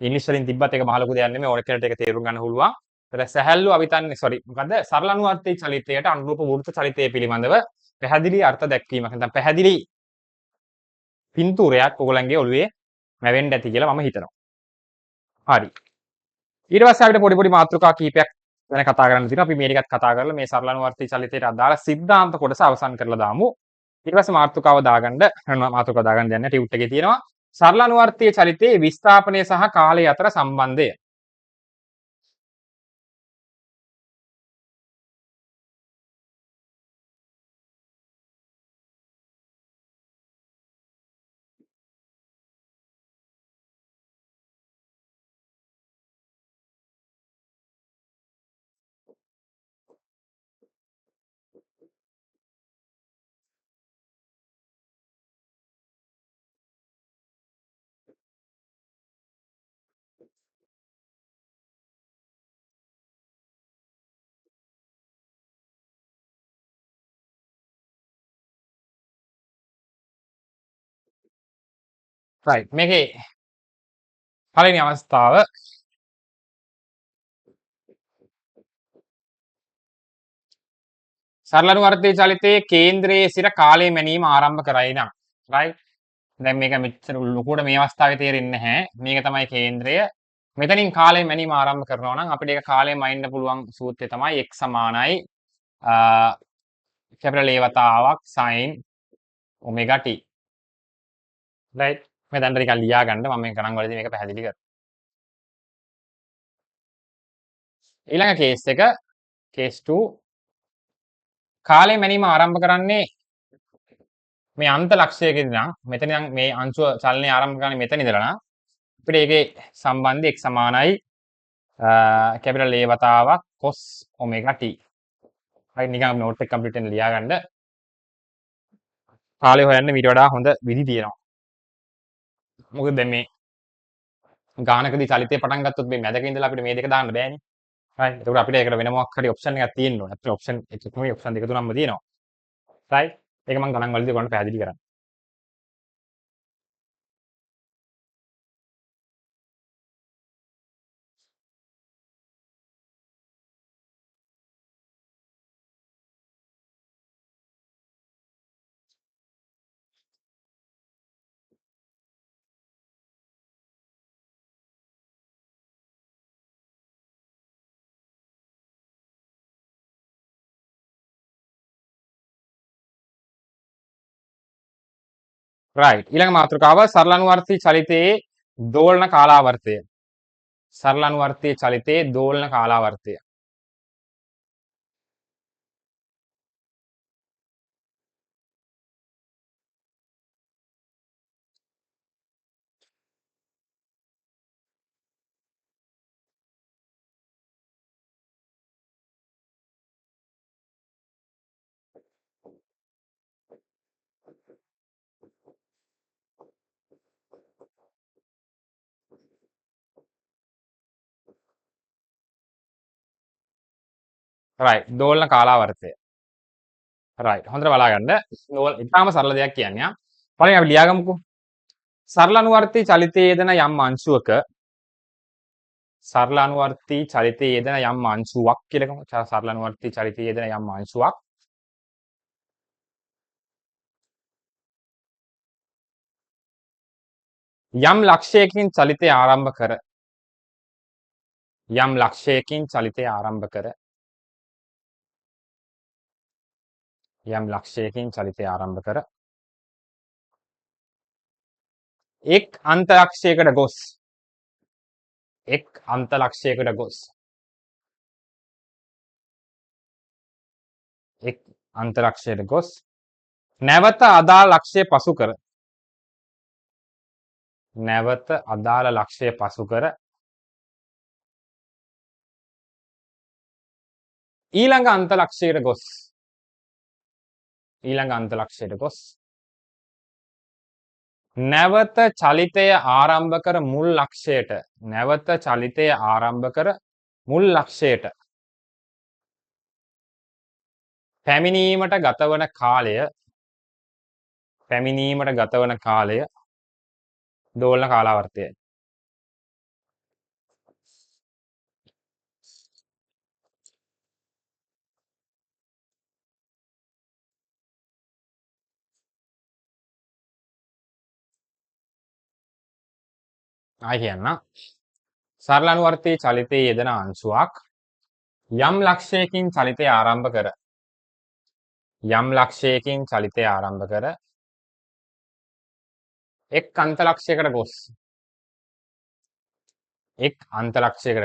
ඉංග්‍රීසි වලින් තිබ්බත් ඒක මහ ලොකු දෙයක් නෙමෙයි. ඕන කෙනෙක්ට ඒක තේරුම් ගන්න පුළුවන්. සැහැල්ලු අවිතන්නේ මොකද්ද? සරල අනුවර්තී චලිතයට අනුරූප වෘත්ත චලිතය පිළිබඳව පැහැදිලි අර්ථ දැක්වීමක්. නැත්නම් පැහැදිලි පින්තූරයක් ඔයගලන්ගේ ඔළුවේ මැවෙන්න ඇති කියලා මම හිතනවා. හරි. ඊට පස්සේ අපිට පොඩි පොඩි මාතෘකා කීපයක් ගැන කතා කරන්න තියෙනවා. අපි මේ ටිකත් කතා කරලා මේ සරල අනුවර්තී චලිතයට අදාළ සිද්ධාන්ත කොටස අවසන් කරලා දාමු. ඊට පස්සේ මාතෘකාව දාගන්න දෙන්නේ ටියුට් එකේ තියෙනවා. සරල අනුවර්තී චලිතයේ විස්ථාපනය සහ කාලය අතර සම්බන්ධය. right මේකේ පළවෙනි අවස්ථාව සරල අනුවර්තී චලිතයේ කේන්ද්‍රයේ සිට කාලය මැනීම ආරම්භ කරයි නම් right දැන් මේක මෙච්චර ලොකුවට මේ අවස්ථාවේ තේරෙන්නේ නැහැ. මේක තමයි කේන්ද්‍රය. මෙතනින් කාලය මැනීම ආරම්භ කරනවා නම් අපිට ඒක කාලය මයින්න පුළුවන් සූත්‍රය තමයි x සමානයි කැපිටල් A වතාවක් sin omega t. right මේ දැන් ටිකක් ලියා ගන්න මම මේ ගණන් වලදී මේක පැහැදිලි කරනවා. ඊළඟ කේස් එක case 2 කාලය මැනීම ආරම්භ කරන්නේ මේ අන්ත ලක්ෂයකදී නම් මෙතන නම් මේ අංශුව චලනය ආරම්භ කරන්නේ මෙතන ඉඳලා නම් අපිට ඒකේ සම්බන්ධය x සමානයි කැපිටල් A වතාවක් cos omega t. හරි නිකන් නෝට් එක කම්ප්ලීට් වෙන ලියා ගන්න. කාලය හොයන්න මීට වඩා හොඳ විදි තියෙනවා. මොකද දැන් මේ ගානකදී චලිතය පටන් ගත්තොත් මේ මැදක ඉඳලා අපිට මේ දෙක දාන්න බෑනේ. right එතකොට අපිට ඒකට වෙන මොකක් හරි ඔප්ෂන් එකක් තියෙන්න ඕනේ. අපිට ඔප්ෂන් එකක් නෙමෙයි ඔප්ෂන් දෙක තුනක්ම තියෙනවා. right ඒක මම ගණන් වලදී ඔයගොල්ලන්ට පැහැදිලි කරන්න. right ඊළඟ මාතෘකාව සරල අනුවර්තී චලිතයේ දෝලන කාලාවර්තය. සරල අනුවර්තී චලිතයේ දෝලන කාලාවර්තය. right දෝලන කාලාවර්තය. right හොඳට බලා ගන්න. ඉතාලම සරල දෙයක් කියන්නේ. පළවෙනි අපි ලියාගමුකෝ. සරල අනුවර්තී චලිතයේ යෙදෙන යම් අංශුවක සරල අනුවර්තී චලිතයේ යෙදෙන යම් අංශුවක් කියලා ගමු. සරල අනුවර්තී චලිතයේ යෙදෙන යම් අංශුවක් යම් ලක්ෂයකින් චලිතය ආරම්භ කර යම් ලක්ෂයකින් චලිතය ආරම්භ කර යම් ලක්ෂයකින් චලිතය ආරම්භ කර එක් අන්තලක්ෂයකට ගොස් එක් අන්තලක්ෂයකට ගොස් එක් අන්තලක්ෂයට ගොස් නැවත අදාළ ලක්ෂය පසු කර නැවත අදාළ ලක්ෂය පසු කර ඊළඟ අන්තලක්ෂයට ගොස් ඊළඟ අන්තලක්ෂයට ගොස් නැවත චලිතය ආරම්භ කර මුල් ලක්ෂයට නැවත චලිතය ආරම්භ කර මුල් ලක්ෂයට පැමිණීමට ගතවන කාලය දෝලන කාලාවර්තයයි. ආයි කියන්න. සරල අනුවර්තී චලිතයේ යෙදෙන අංශුවක් යම් ලක්ෂයකින් චලිතය ආරම්භ කර එක් අන්තලක්ෂයකට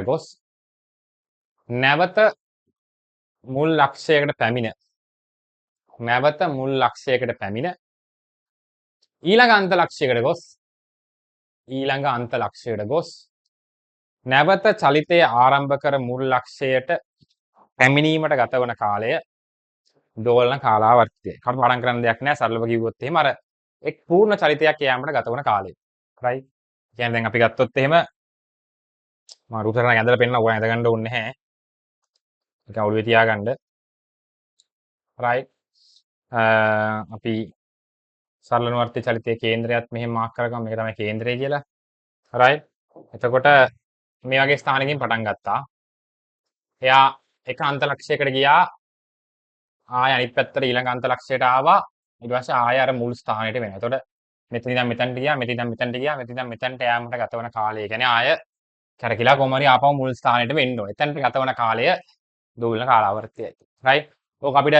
ගොස් නැවත මුල් ලක්ෂයකට පැමිණ ඊළඟ අන්තලක්ෂයකට ගොස් නැවත චලිතය ආරම්භ කර මුල් ලක්ෂයට පැමිණීමට ගත වන කාලය දෝලන කාලාවර්තිය. කඩ පාඩම් කරන්න දෙයක් නැහැ. සරලව කිව්වොත් එහෙම අර එක් පූර්ණ චලිතයක් යාමට ගත වන කාලය. right? කියන්නේ දැන් අපි ගත්තොත් එහෙම මම රූප සටහනක් ඇඳලා පෙන්නන ඕවා ඇඳ ගන්න ඕනේ නැහැ. ඒක ඔළුවේ තියාගන්න. right? අපි සරල අනුවර්තී චලිතයේ කේන්ද්‍රයත් මෙහෙම මාක් කරගමු. මේක තමයි කේන්ද්‍රය කියලා. right? එතකොට මේ වගේ ස්ථානකින් පටන් ගත්තා. එයා එක අන්තලක්ෂයකට ගියා. ආය අනිත් පැත්තට ඊළඟ අන්තලක්ෂයට ආවා. ඊට පස්සේ ආය අර මුල් ස්ථානෙට වෙනවා. එතකොට මෙතන ඉඳන් මෙතනට ගියා, මෙතන ඉඳන් මෙතනට ගියා, මෙතන ඉඳන් මෙතනට යෑමට ගත වන කාලය. කියන්නේ ආය කැරකිලා කොහොම හරි ආපහු මුල් ස්ථානෙට වෙන්න ඕනේ. එතනට ගත වන කාලය දෝලන කාලාවර්තියයි. right? ඕක අපිට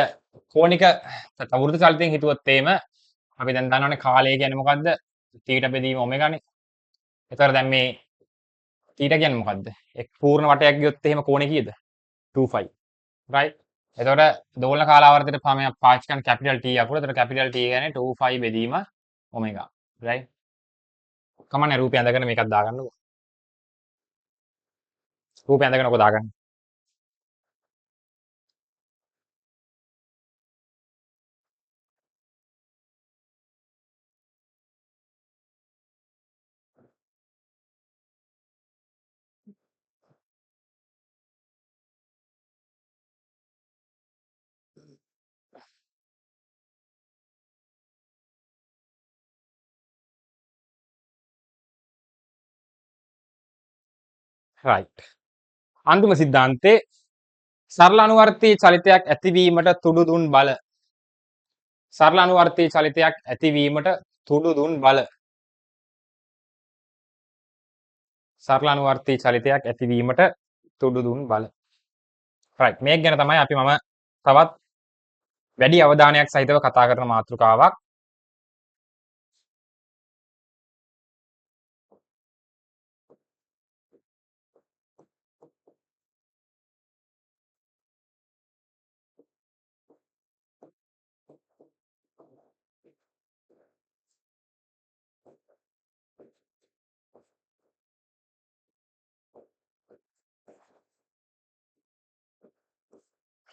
කෝණික වෘත්ත චලිතයෙන් හිතුවොත් එහෙම අපි දැන් දන්නවනේ කාලය කියන්නේ මොකද්ද? තීටා බෙදීම ඔමෙගානේ. එතකොට දැන් මේ තීටා කියන්නේ මොකද්ද? එක් පූර්ණ වටයක් ගියොත් එහෙම කෝණේ කීයද? 2π. right? එතකොට දෝලන කාලාවර්තයට තමයි පාවිච්චි කරන කැපිටල් T අකුර. එතකොට කැපිටල් T කියන්නේ 2π බෙදීම ඔමෙගා. right? කමන්නේ රූපය ඇඳගෙන මේකක් දාගන්නකො. රූපය ඇඳගෙන ඔක දාගන්න. right. අන්තිම සිද්ධාන්තේ සරල අනුවර්තී චලිතයක් ඇතිවීමට තුඩු දුන් බල. සරල අනුවර්තී චලිතයක් ඇතිවීමට තුඩු දුන් බල. සරල අනුවර්තී චලිතයක් ඇතිවීමට තුඩු දුන් බල. right. මේක ගැන තමයි අපි මම තවත් වැඩි අවධානයක් සහිතව කතා කරන මාතෘකාවක්.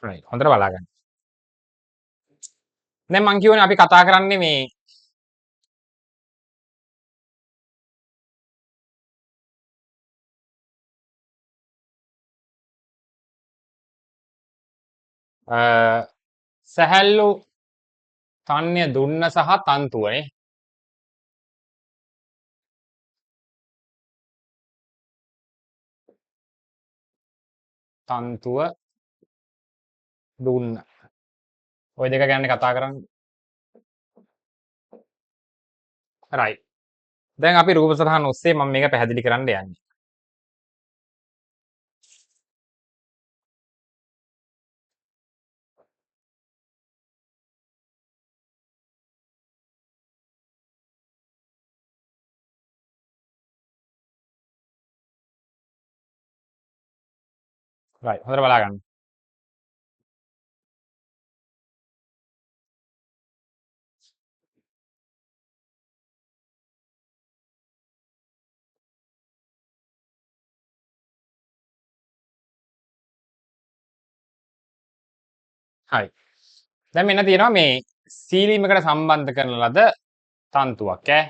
right. හොඳට බලාගන්න. දැන් මං කියවනේ අපි කතා කරන්නේ මේ සැහැල්ලු තන්‍ය දුන්න සහ තන්තුවනේ. තන්තුව දුන්න. ওই දෙක ගැන කතා කරන්නේ. right. දැන් අපි රූප සටහන ඔස්සේ මම මේක පැහැදිලි කරන්න යන්නේ. right. හොඳට බලාගන්න. හරි. දැන් මෙන්න තියෙනවා මේ සීලීමකට සම්බන්ධ කරන ලද තන්තුවක් ඈ.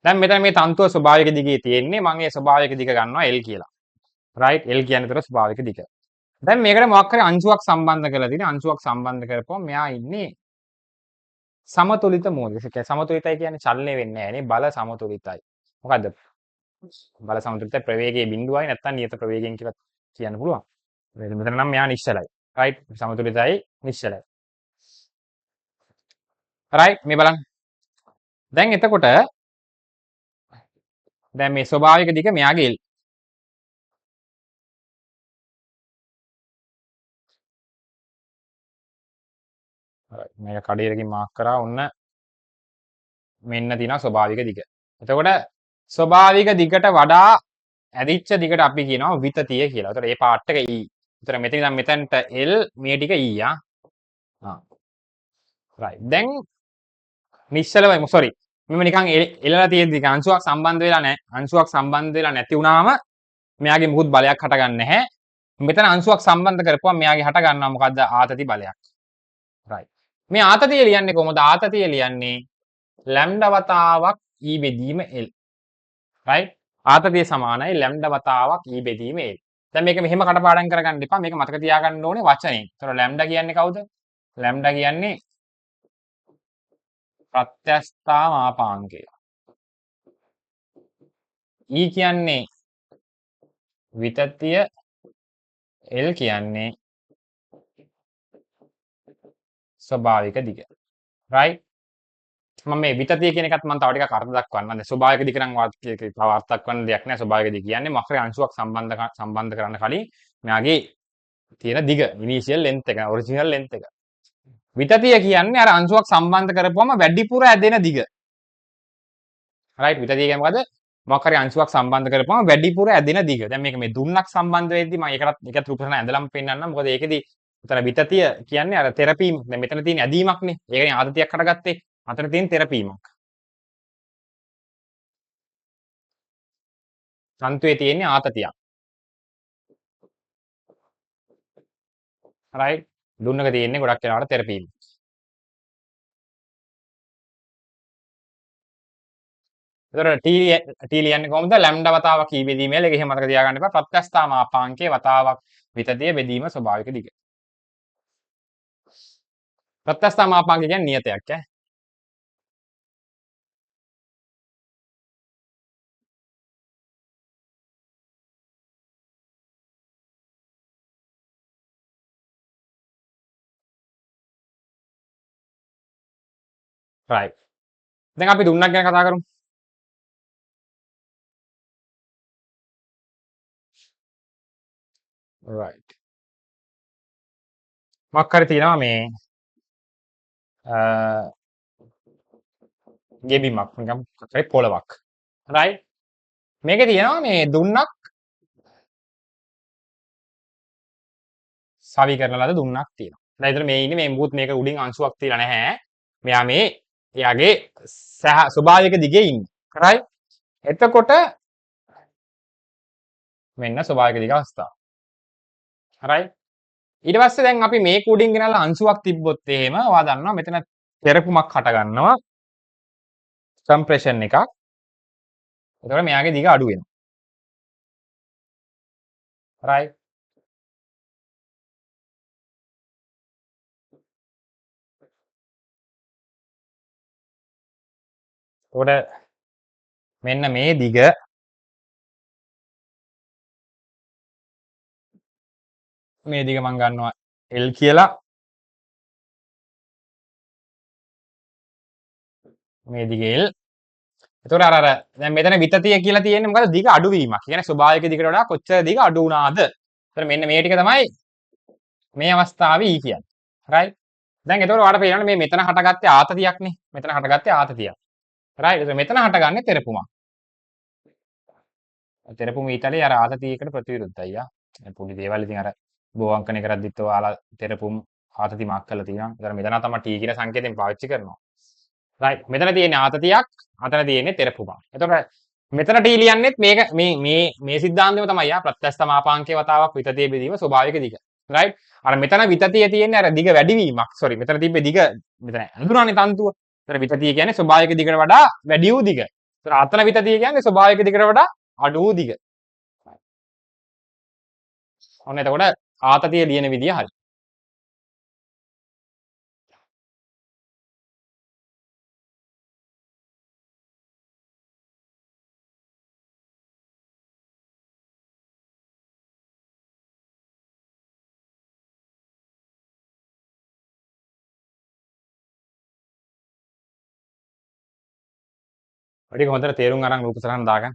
දැන් මෙතන මේ තන්තුව ස්වභාවික දිගේ තියෙන්නේ. මම ඒ ස්වභාවික දිග ගන්නවා L කියලා. right? L කියන්නේ විතර ස්වභාවික දිග. දැන් මේකට මොකක් හරි අංශුවක් සම්බන්ධ කරලා තියෙන අංශුවක් සම්බන්ධ කරපුවම මෙයා ඉන්නේ සමතුලිත මූලයක. සමතුලිතයි කියන්නේ චලනය වෙන්නේ නැහැ නේ. බල සමතුලිතයි. මොකද්ද? බල සමතුලිතයි ප්‍රවේගයේ බිඳුවයි නැත්නම් නියත ප්‍රවේගයෙන් කියලා කියන්න පුළුවන්. මෙතන නම් මෙයා නිශ්චලයි. right? සමතුලිතයි නිශ්චලයි. right? මේ බලන්න. දැන් එතකොට දැන් මේ ස්වභාවික දිග මෙයාගේ L. මේක කඩේකින් මාක් කරා ඔන්න මෙන්න තියෙනවා ස්වභාවික දිග. එතකොට ස්වභාවික දිගට වඩා ඇදිච්ච දිගට අපි කියනවා විතතිය කියලා. එතකොට මේ පාර්ට් එක E. එතකොට මෙතන ඉඳන් මෙතනට L මේ ටික E ආ. right. දැන් නිශ්චලව sorry. මෙන්න නිකන් එළලා තියෙද්දි අංශුවක් සම්බන්ධ වෙලා නැහැ. අංශුවක් සම්බන්ධ වෙලා නැති වුණාම මෙයාගේ මුකුත් බලයක් හටගන්නේ නැහැ. මෙතන අංශුවක් සම්බන්ධ කරපුවම මෙයාගේ හට ගන්නවා මොකද්ද ආතති බලයක්. right. මේ ආතතිය ලියන්නේ කොහොමද? ආතතිය ලියන්නේ ලැම්ඩා වතාවක් E බෙදීම L. right. ආතතිය සමානයි ලැම්ඩා වතාවක් E බෙදීම L. දැන් මේක මෙහෙම කටපාඩම් කරගන්න එපා. මේක මතක තියාගන්න ඕනේ වචනේ. ඒතර ලැම්ඩා කියන්නේ කවුද? ලැම්ඩා කියන්නේ ප්‍රත්‍යස්ථා මාපාංකය. E කියන්නේ විතතිය, L කියන්නේ ස්වභාවික දිග. right. මම මේ විතතිය කියන එකත් මම තව ටිකක් අර්ථ දක්වන්නම්. දැන් ස්වභාවික දිග නම් වාක්‍යයක තව අර්ථ දක්වන්න දෙයක් නැහැ. ස්වභාවික දිග කියන්නේ මොකක් හරි අංශුවක් සම්බන්ධ කරන්න කලින් මෙයාගේ තියෙන දිග, ඉනිෂියල් ලෙන්ත් එක, ඔරිජිනල් ලෙන්ත් එක. විතතිය කියන්නේ අර අංශුවක් සම්බන්ධ කරපුවම වැඩිපුර ඇදෙන දිග. right. විතතිය කියන්නේ මොකද? මොකක් හරි අංශුවක් සම්බන්ධ කරපුවම වැඩිපුර ඇදෙන දිග. දැන් මේක මේ දුන්නක් සම්බන්ධ වෙද්දි මම ඒකත් රූපසන ඇඳලම පෙන්නන්නම්. මොකද ඒකෙදි උතන විතතිය කියන්නේ අර තෙරපීම. දැන් මෙතන තියෙන ඇදීමක්නේ. ඒකනේ ආතතියක් හටගත්තේ. අතන තියෙන තෙරපීමක්. තන්තුවේ තියෙන්නේ ආතතියක්. right. දුන්නක තියෙන්නේ ගොඩක් වෙලාවට තෙරපීම. එතකොට T ලියන්නේ කොහොමද? ලැම්ඩා වතාවක් E බෙදීම L. ඒක එහෙම මතක තියාගන්න එපා. ප්‍රත්‍යස්ථා මාපාංකයේ වතාවක් විතතිය බෙදීම ස්වභාවික දිග. ප්‍රත්‍යස්ථා මාපාංකය කියන්නේ නියතයක් ඈ. right. දැන් අපි දුන්නක් ගැන කතා කරමු. right. මොකක් හරි තියෙනවා මේ ගෙබිමක් නිකම් හරි පොලවක්. right. මේකේ තියෙනවා මේ දුන්නක් සවි කරන ලද දුන්නක් තියෙනවා. දැන් ඉතින් මේ ඉන්නේ මේ මුකුත් මේක උඩින් අංශුවක් තියලා නැහැ. මෙයා මේ එයාගේ ස්වභාවික දිගේ ඉන්නේ. right. එතකොට මෙන්න ස්වභාවික දිග අවස්ථාව. right. ඊට පස්සේ දැන් අපි මේක උඩින් ගෙනල්ලා අංශුවක් තිබ්බොත් එහෙම ඔයා දන්නවා මෙතන තෙරපුමක් හට ගන්නවා. කම්ප්‍රෙෂන් එකක්. එතකොට මෙයාගේ දිග අඩු වෙනවා. right. එතකොට මෙන්න මේ දිග මේ දිග මම ගන්නවා L කියලා. මේ දිග L. එතකොට අර දැන් මෙතන විතතිය කියලා තියෙන්නේ මොකද? දිග අඩුවීමක්. ඒ කියන්නේ ස්වභාවික දිගට වඩා කොච්චර දිග අඩු වුණාද? එතකොට මෙන්න මේ ටික තමයි මේ අවස්ථාවේ E කියන්නේ. right. දැන් එතකොට ඔයාලට පේනවනේ මේ මෙතන හටගත්තේ ආතතියක්නේ. මෙතන හටගත්තේ ආතතියක්. right. එතකොට මෙතන හටගන්නේ තෙරපුමක්. තෙරපුම ඊතලේ අර ආතතියකට ප්‍රතිවිරුද්ධයි ආ. පොඩි දේවල් ඉතින් අර බෝවංකනය කරද්දිත් ඔයාලා තෙරපුම් ආතති මාක් කරලා තියෙනවා. ඒතර මෙතන තමයි T කියන සංකේතයෙන් පාවිච්චි කරනවා. right. මෙතන තියෙන්නේ ආතතියක්, අතන තියෙන්නේ තෙරපුමක්. එතකොට මෙතන T ලියන්නෙත් මේක මේ සිද්ධාන්තෙම තමයි ආ ප්‍රත්‍යස්ථ මාපාංකයේ වතාවක් විතතිය බෙදීම ස්වභාවික දිග. right. අර මෙතන විතතිය තියෙන්නේ අර දිග වැඩිවීමක්. sorry මෙතන තිබ්බේ දිග මෙතන අඳුරන්නේ තන්තුව. ඒතර විතතිය කියන්නේ ස්වභාවික දිගට වඩා වැඩි වූ දිග. ඒතර අතන විතතිය කියන්නේ ස්වභාවික දිගට වඩා අඩු වූ දිග. ඔන්න එතකොට ආතතිය ලියන විදිය හරි. ඔය ටික හොඳට තේරුම් අරන් රූප සටහන දාගන්න.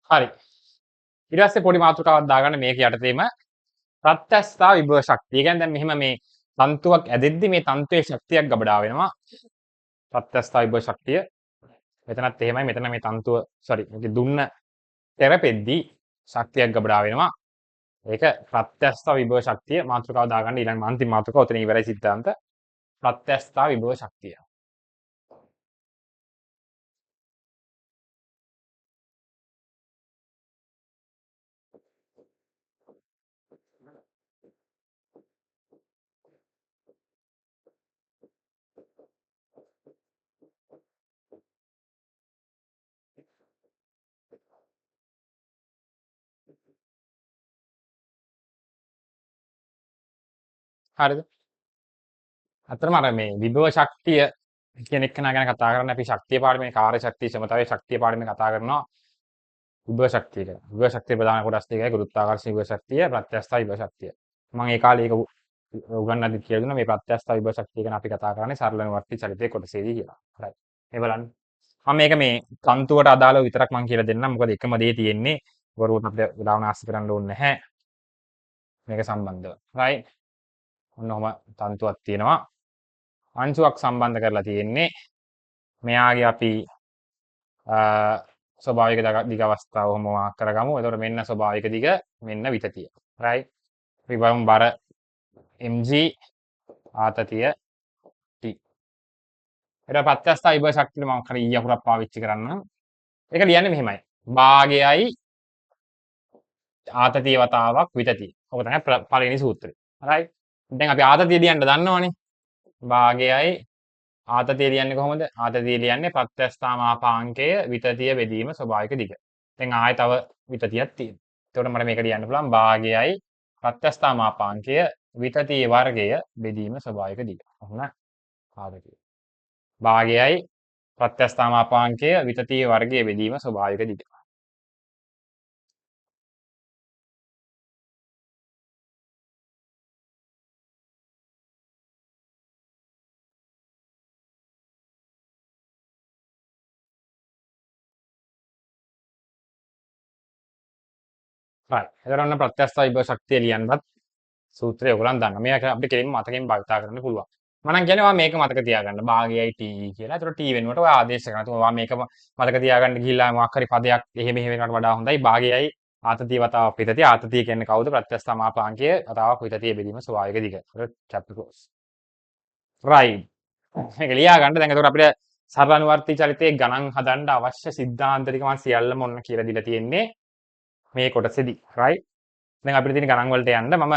හරි. ඊට පස්සේ පොඩි මාතෘකාවක් දාගන්න මේක යටතේම ප්‍රත්‍යස්ථා විභව ශක්තිය. ඒ කියන්නේ දැන් මෙහෙම මේ තන්තුවක් ඇදෙද්දි මේ තන්තුවේ ශක්තියක් ගබඩා වෙනවා. ප්‍රත්‍යස්ථා විභව ශක්තිය. මෙතනත් එහෙමයි. මෙතන මේ තන්තුව මේක දුන්න තෙරපෙද්දී ශක්තියක් ගබඩා වෙනවා. ඒක ප්‍රත්‍යස්ථා විභව ශක්තිය මාතෘකාව දාගන්න ඊළඟ අන්තිම මාතෘකාව උතන ඉවරයි සිද්ධාන්ත. ප්‍රත්‍යස්ථා විභව ශක්තිය. හරිද? අතරම අර මේ විභව ශක්තිය කියන එක ගැන කතා කරන්නේ අපි ශක්තිය පාඩමේ කාර්ය ශක්තිය සමතාවයේ ශක්තිය පාඩමේ කතා කරනවා විභව ශක්තිය ගැන. විභව ශක්තිය ප්‍රධාන කොටස් දෙකයි ගුරුත්වාකර්ෂණ විභව ශක්තිය, ප්‍රත්‍යස්ථ විභව ශක්තිය. මම ඒ කාලේ ඒක උගන්වද්දි කියලා දුන්නා මේ ප්‍රත්‍යස්ථ විභව ශක්තිය ගැන අපි කතා කරන්නේ සරල නිවර්ති චලිතයේ කොටසේදී කියලා. හරි. මේ බලන්න. මම මේක මේ තන්තුවට අදාළව විතරක් මම කියලා දෙන්නම්. මොකද එකම දේ තියෙන්නේ. වරුවට අපිට උදාහරණ කරන්න ඕනේ නැහැ. මේක සම්බන්ධව. right? ඔන්න ඔහම තන්තුවක් තියෙනවා. අංශුවක් සම්බන්ධ කරලා තියෙන්නේ. මෙයාගේ අපි ස්වභාවික දිග අවස්ථාව ඔහම මාක් කරගමු. එතකොට මෙන්න ස්වභාවික දිග, මෙන්න විතතිය. right? අපි බලමු බර mg ආතතිය t. ඊට ප්‍රත්‍යස්ථ විභව ශක්තිය මම හරි ඊ අකුරක් පාවිච්චි කරන්නම්. ඒක ලියන්නේ මෙහෙමයි. භාගයයි ආතතිය වතාවක් විතතිය. ඔක තමයි පළවෙනි සූත්‍රය. right? දැන් අපි ආතතිය ලියන්න දන්නවනේ. භාගයයි ආතතිය ලියන්නේ කොහොමද? ආතතිය ලියන්නේ ප්‍රත්‍යස්ථා මාපාංකය විතතිය බෙදීම ස්වභාවික දිග. දැන් ආයෙ තව විතතියක් තියෙනවා. එතකොට මට මේක ලියන්න පුළුවන් භාගයයි ප්‍රත්‍යස්ථා මාපාංකය විතතිය වර්ගය බෙදීම ස්වභාවික දිග. ඔන්න ආතතිය. භාගයයි ප්‍රත්‍යස්ථා මාපාංකය විතතිය වර්ගය බෙදීම ස්වභාවික දිග. right. එතකොට ඔන්න ප්‍රත්‍යස්ථ විභව ශක්තිය ලියන්නත් සූත්‍රය ඔයගොල්ලන් දන්නවා. මේක අපිට කෙලින්ම මතකයෙන් භාවිතා කරන්න පුළුවන්. මම නම් කියන්නේ ඔයා මේක මතක තියාගන්න. භාගයයි t කියලා. එතකොට t වෙනුවට ඔයා ආදේශ කරනවා. ඔයා මේක මතක තියාගන්න ගිහිල්ලා මොකක් හරි පදයක් එහෙම වෙනකට වඩා හොඳයි. භාගයයි ආතතිය වතාවක් විතතිය. ආතතිය කියන්නේ කවුද? ප්‍රත්‍යස්ථ මාපාංකය වතාවක් විතතිය බෙදීම ස්වභාවික දිග. එතකොට chapter close. right. මේක ලියා ගන්න. දැන් එතකොට අපිට සරල අනුවර්ති චලිතයේ ගණන් හදන්න අවශ්‍ය සිද්ධාන්ත ටික මම සියල්ලම ඔන්න කියලා දීලා තියෙන්නේ. මේ කොටසේදී right. දැන් අපිට තියෙන ගණන් වලට යන්න මම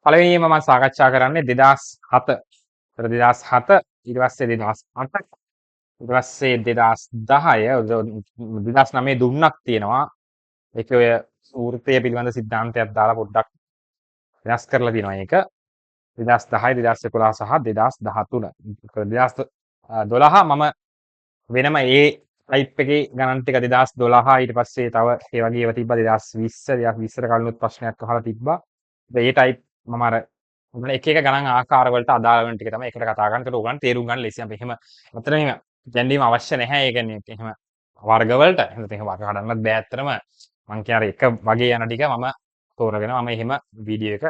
පළවෙනිම මම සාකච්ඡා කරන්නේ 2007. ඒතර 2007 ඊට පස්සේ 2008 ඊට පස්සේ 2010 2009 දුන්නක් තියෙනවා. ඒකේ ඔය වෘත්තය පිළිබඳ සිද්ධාන්තයක් දාලා පොඩ්ඩක් වෙනස් කරලා තියෙනවා ඒක. 2010 2011 සහ 2013. 2012 මම වෙනම ඒ ටයිප් එකේ ගණන් ටික 2012 ඊට පස්සේ තව ඒ වගේ ඒවා තිබ්බා 2020 2020ට කලිනුත් ප්‍රශ්නයක් අහලා තිබ්බා. ඒ ටයිප් මම අර එක එක ගණන් ආකාර වලට අදාළ වෙන ටික තමයි ඒකට කතා කරන්නේ. ඒකට උගන් තේරුම් ගන්න ලේසියි. අපි එහෙම අතන එහෙම ගැන්වීම අවශ්‍ය නැහැ. ඒ කියන්නේ එහෙම වර්ග වලට එහෙම වර්ග හදන්නත් බෑ ඇත්තටම. මං කියන එක වගේ යන ටික මම තෝරගෙන මම එහෙම වීඩියෝ එක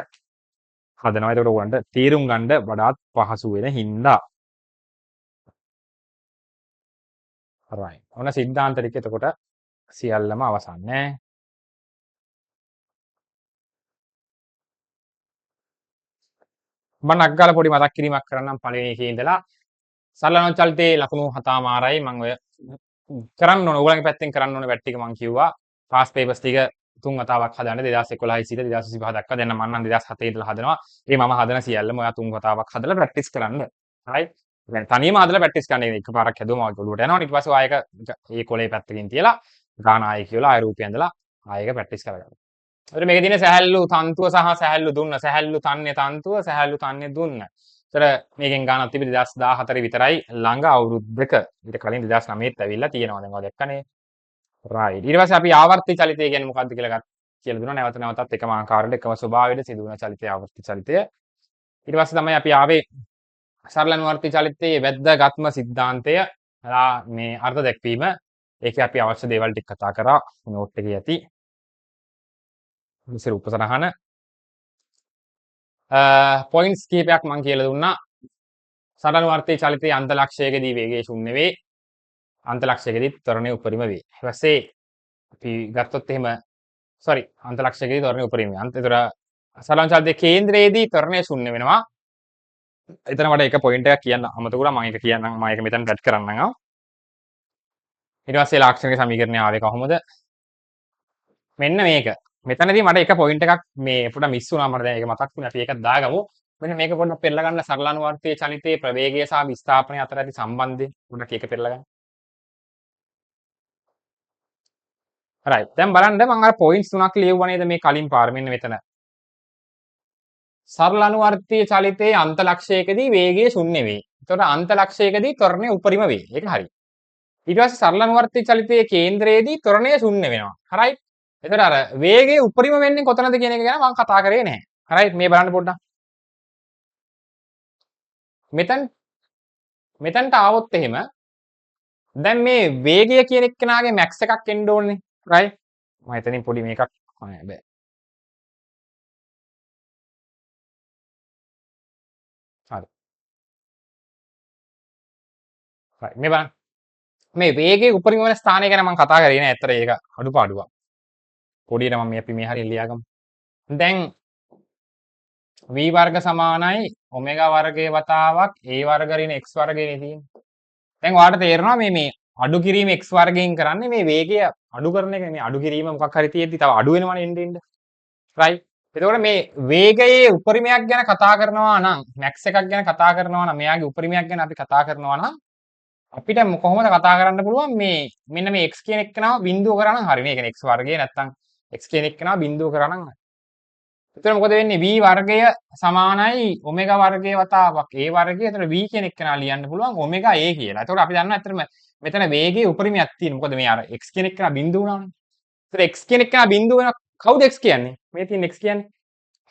හදනවා. ඒකට උගන්ට තේරුම් ගන්න වඩාත් පහසු වෙන හින්දා. right. ඔන්න සිද්ධාන්ත ටික එතකොට සියල්ලම අවසන් නේ. මම අග්ගාල පොඩි මතක් කිරීමක් කරන්නම් පළවෙනි එකේ ඉඳලා සරල අනුචලිතයේ ලකුණු හතමාරයි මම ඔය කරන්න ඕන ඕගොල්ලන්ගේ පැත්තෙන් කරන්න ඕන වැට් ටික මම කිව්වා පාස් පේපර්ස් ටික 3 වතාවක් හදන්න 2011 සිට 2025 දක්වා දැන් මම නම් 2007 ඉඳලා හදනවා. ඒ මම හදන සියල්ලම ඔයා 3 වතාවක් හදලා ප්‍රැක්ටිස් කරන්න. right. දැන් තනියම හදලා ප්‍රැක්ටිස් කරන්න එකපාරක් හැදුවම ඔළුවට යනවා. ඊට පස්සේ ආයෙක ඒ කොලේ පැත්තකින් තියලා ගාන ආයෙ කියලා ආයෙ රූපය ඇඳලා ආයෙක ප්‍රැක්ටිස් කරගන්න. ඒතර මේකේ තියෙන සහැල්ලු තන්තුව සහ සහැල්ලු දුන්න සහැල්ලු තන්නේ තන්තුව සහැල්ලු තන්නේ දුන්න. ඒතර මේකෙන් ගානක් තිබි 2014 විතරයි ළඟ අවුරුද්දක. ඊට කලින් 2009ත් ඇවිල්ලා තියෙනවා. දැන් ඔය දැක්කනේ. right. ඊට පස්සේ අපි ආවර්ති චලිතය කියන්නේ මොකක්ද කියලා දුන්නා. නැවත නැවතත් එකම ආකාරයට එකම ස්වභාවයට සිදුවන චලිතය ආවර්ති චලිතය. ඊට පස්සේ තමයි අපි ආවේ සරල අනුවර්ති චලිතයේ වැද්දගත්ම සිද්ධාන්තය මේ අර්ථ දැක්වීම ඒකේ අපි අවශ්‍ය දේවල් ටික කතා කරා නෝට් එකේ ඇති. විසිර උපසරහන පොයින්ට්ස් කීපයක් මම කියලා දුන්නා. සරලවර්තී චලිතයේ අන්තලක්ෂයකදී වේගය ශුන්‍ය වේ. අන්තලක්ෂයකදී ත්වරණය උපරිම වේ. ඊට පස්සේ අපි ගත්තොත් එහෙම අන්තලක්ෂයකදී ත්වරණය උපරිම වේ. ඒතර සරලවර්තී චලිතයේ කේන්ද්‍රයේදී ත්වරණය ශුන්‍ය වෙනවා. එතන මට එක පොයින්ට් එකක් කියන්න අමතක වුණා. මම ඒක කියන්නම්. මම ඒක මෙතන රැඩ් කරන්නම්. ඊට පස්සේ ලාක්ෂණික සමීකරණය ආවේ කොහොමද? මෙන්න මේක. මෙතනදී මට එක පොයින්ට් එකක් මේ පොඩ්ඩක් මිස් වුණා. මට දැන් ඒක මතක් වුණා. අපි ඒක දාගමු. මෙන්න මේක පොඩ්ඩක් පෙරලා ගන්න සරලානුවර්තීය චලිතයේ ප්‍රවේගය සහ විස්ථාපනය අතර ඇති සම්බන්ධය. පොඩ්ඩක් ඒක පෙරලා ගන්න. right. දැන් බලන්න මම අර පොයින්ට්ස් තුනක් ලියුවා නේද මේ කලින් පාර මෙන්න මෙතන. සරලානුවර්තීය චලිතයේ අන්තලක්ෂයකදී වේගය ශුන්‍ය වේ. එතකොට අන්තලක්ෂයකදී ත්වරණය උපරිම වේ. ඒක හරි. ඊට පස්සේ සරලානුවර්තීය චලිතයේ කේන්ද්‍රයේදී ත්වරණය ශුන්‍ය වෙනවා. හරි. එතකොට අර වේගය උපරිම වෙන්නේ කොතනද කියන එක ගැන මම කතා කරේ නැහැ. හරි. මේ බලන්න පොඩ්ඩක්. මෙතනට ආවොත් එහෙම දැන් මේ වේගය කියන එක්කෙනාගේ මැක්ස් එකක් එන්න ඕනේ. right මම එතනින් පොඩි මේකක් බෑ හරි right මේ බලන්න මේ වේගයේ උපරිම වෙන ස්ථානය ගැන මම කතා කරේ නෑ. ඇත්තට ඒක අඩුපාඩුවක්. පොඩියට මම අපි මේ හරිය ලියාගමු. දැන් v වර්ග සමානයි ඔමෙගා වර්ගයේ වතාවක් a වර්ග ඍණ x වර්ගයනේ තියෙන්නේ. දැන් ඔයාලට තේරෙනවා මේ අඩු කිරීම x වර්ගයෙන් කරන්නේ මේ වේගය අඩු කරන එක. මේ අඩු කිරීම මොකක් හරි තියෙද්දි තව අඩු වෙනවනේ එන්න. right එතකොට මේ වේගයේ උපරිමයක් ගැන කතා කරනවා නම් මැක්ස් එකක් ගැන කතා කරනවා නම් මෙයාගේ උපරිමයක් ගැන අපි කතා කරනවා නම් අපිට කොහොමද කතා කරන්න පුළුවන් මේ මෙන්න මේ x කියන එක්කනව බිඳුව කරා නම් හරි. මේ කියන්නේ x වර්ගය නැත්තම් x කියන එක්කනව බිඳුව කරා නම් හරි. එතකොට මොකද වෙන්නේ v වර්ගය සමානයි ඔමෙගා වර්ගයේ වතාවක් a වර්ගය. එතකොට v කියන එක්කනව ලියන්න පුළුවන් ඔමෙගා a කියලා. එතකොට අපි දන්නවා ඇත්තටම මෙතන වේගයේ උපරිමයක් තියෙනවා. මොකද මේ අර x කියන එක්කනව බිඳුව වුණානේ. එතකොට x කියන එක්කනව බිඳුව වෙන කවුද x කියන්නේ? මේ තියෙන x කියන්නේ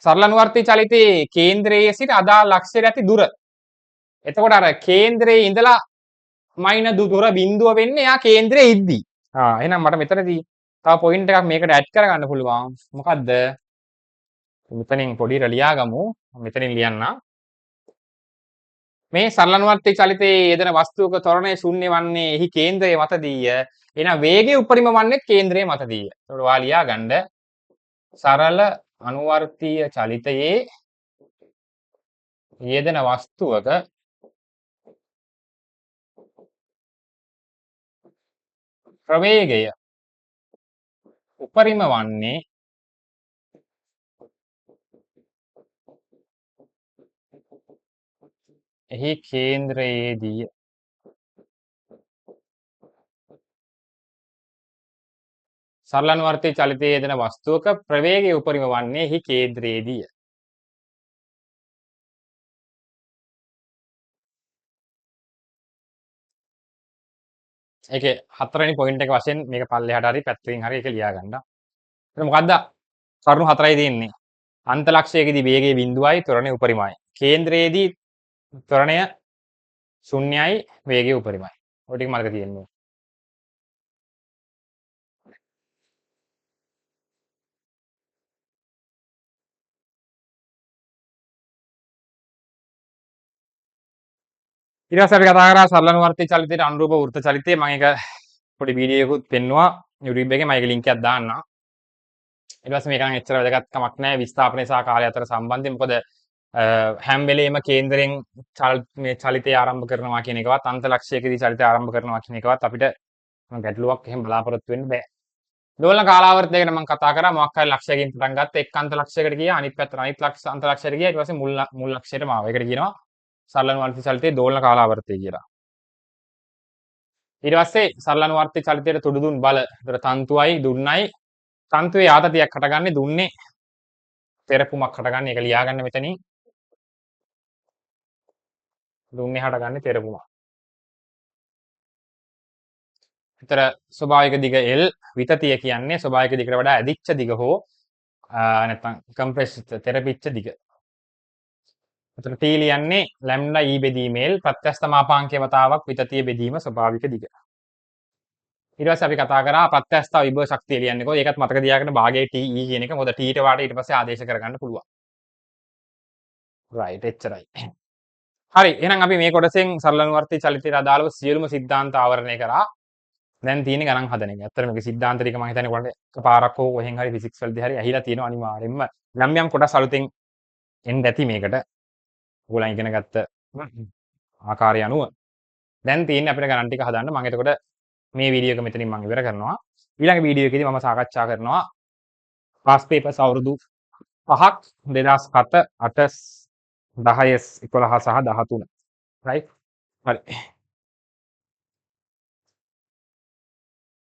සරලානුවර්තී චලිතයේ කේන්ද්‍රයේ සිට අදාළ ලක්ෂයට ඇති දුර. එතකොට අර කේන්ද්‍රයේ ඉඳලා මයින දුර බිඳුව වෙන්නේ යා කේන්ද්‍රයේ ඉද්දී. එහෙනම් මට මෙතනදී තව පොයින්ට් එකක් මේකට ඇඩ් කරගන්න පුළුවන්. මොකද්ද? මෙතනින් පොඩියට ලියාගමු. මෙතනින් ලියන්න. මේ සරලානුවර්තී චලිතයේ යෙදෙන වස්තුවක ත්වරණය ශූන්‍ය වන්නේ එහි කේන්ද්‍රයේ මතදීය. එහෙනම් වේගය උපරිම වන්නේ කේන්ද්‍රයේ මතදීය. ඒකට ඔයා ලියාගන්න සරල අනුවර්තීය චලිතයේ යෙදෙන වස්තුවක ප්‍රවේගය උපරිම වන්නේ එහි කේන්ද්‍රයේදී. සරලානුවර්තී චලිතයේ යෙදෙන වස්තුවක ප්‍රවේගය උපරිම වන්නේ එහි කේන්ද්‍රයේදී. ඒකේ හතරවෙනි පොයින්ට් එක වශයෙන් මේක පල්ලෙහාට හරි පැත්තකින් හරි ඒක ලියා ගන්න. එතන මොකද්ද? කරුණු හතරයි තියෙන්නේ. අන්තලක්ෂයකදී වේගය බිඳුවයි ත්වරණය උපරිමයි. කේන්ද්‍රයේදී ත්වරණය ශුන්‍යයි වේගය උපරිමයි. ඔය ටික මතක තියෙන්න ඕනේ. ඊට පස්සේ අපි කතා කරා සරලානුවර්තී චලිතයට අනුරූප වෘත්ත චලිතය. මම ඒක පොඩි වීඩියෝ එකකුත් පෙන්නුවා YouTube එකේ. මම ඒකේ ලින්ක් එකක් දාන්නම්. ඊට පස්සේ මේක නම් එච්චර වැදගත් කමක් නැහැ විස්ථාපනය සහ කාලය අතර සම්බන්ධය. මොකද හැම වෙලේම කේන්දරයෙන් මේ චලිතය ආරම්භ කරනවා කියන එකවත් අන්තලක්ෂයකදී චලිතය ආරම්භ කරනවා කියන එකවත් අපිට ගැටලුවක් එහෙම බලාපොරොත්තු වෙන්න බෑ. දෝලන කාලාවර්තය ගැන මම කතා කරා. මොකක් හරි ලක්ෂයකින් පටන් ගත්ත එක් අන්තලක්ෂයකට ගියා. අනිත් පැත්තට අනිත් අන්තලක්ෂයට ගියා. ඊට පස්සේ මුල් ලක්ෂයටම ආවා. ඒකට කියනවා සරලානුවර්තී චලිතයේ දෝලන කාලාවර්තය කියලා. ඊට පස්සේ සරලානුවර්තී චලිතයට තුඩු දුන් බල. ඒතර තන්තුවයි දුන්නයි තන්තුවේ ආතතියක් හටගන්නේ දුන්නේ තෙරපුමක් හටගන්නේ. ඒක ලියාගන්න මෙතනින්. දුන්නේ හටගන්නේ තෙරපුමක්. ඒතර ස්වභාවික දිග L විතතිය කියන්නේ ස්වභාවික දිගට වඩා ඇදිච්ච දිග හෝ නැත්නම් කම්ප්‍රෙස්ඩ් තෙරපිච්ච දිග. එතන T ලියන්නේ ලැම්ඩා E බෙදීම L ප්‍රත්‍යස්ත මාපාංකයේ වතාවක් විතතිය බෙදීම ස්වභාවික දිග. ඊට පස්සේ අපි කතා කරා ප්‍රත්‍යස්ථ විභව ශක්තිය ලියන්නේ කොහොමද? ඒකත් මතක තියාගන්න භාගයේ TE කියන එක. මොකද T ට වාට ඊට පස්සේ ආදේශ කරගන්න පුළුවන්. රයිට් එච්චරයි. හරි එහෙනම් අපි මේ කොටසෙන් සරල අනුවර්තී චලිතයට අදාළව සියලුම සිද්ධාන්ත ආවරණය කරා. දැන් තියෙන්නේ ගණන් හදන එක. ඇත්තට මේක සිද්ධාන්ත ටික මම හිතන්නේ ඔයාලට එකපාරක් හෝ කොහෙන් හරි ෆිසික්ස් වලදී හරි ඇහිලා තියෙනවා අනිවාර්යෙන්ම. යම් යම් කොටස් අලුතෙන් එන්න ඇති මේකට. ඔයගොල්ලන් ඉගෙන ගත්ත ආකාරය අනුව. දැන් තියෙන්නේ අපිට ගණන් ටික හදන්න. මම එතකොට මේ වීඩියෝ එක මෙතනින් මම ඉවර කරනවා. ඊළඟ වීඩියෝ එකේදී මම සාකච්ඡා කරනවා පාස් පේපර්ස් අවුරුදු 5ක් 2007 8 10 11 සහ 13. රයිට්? හරි.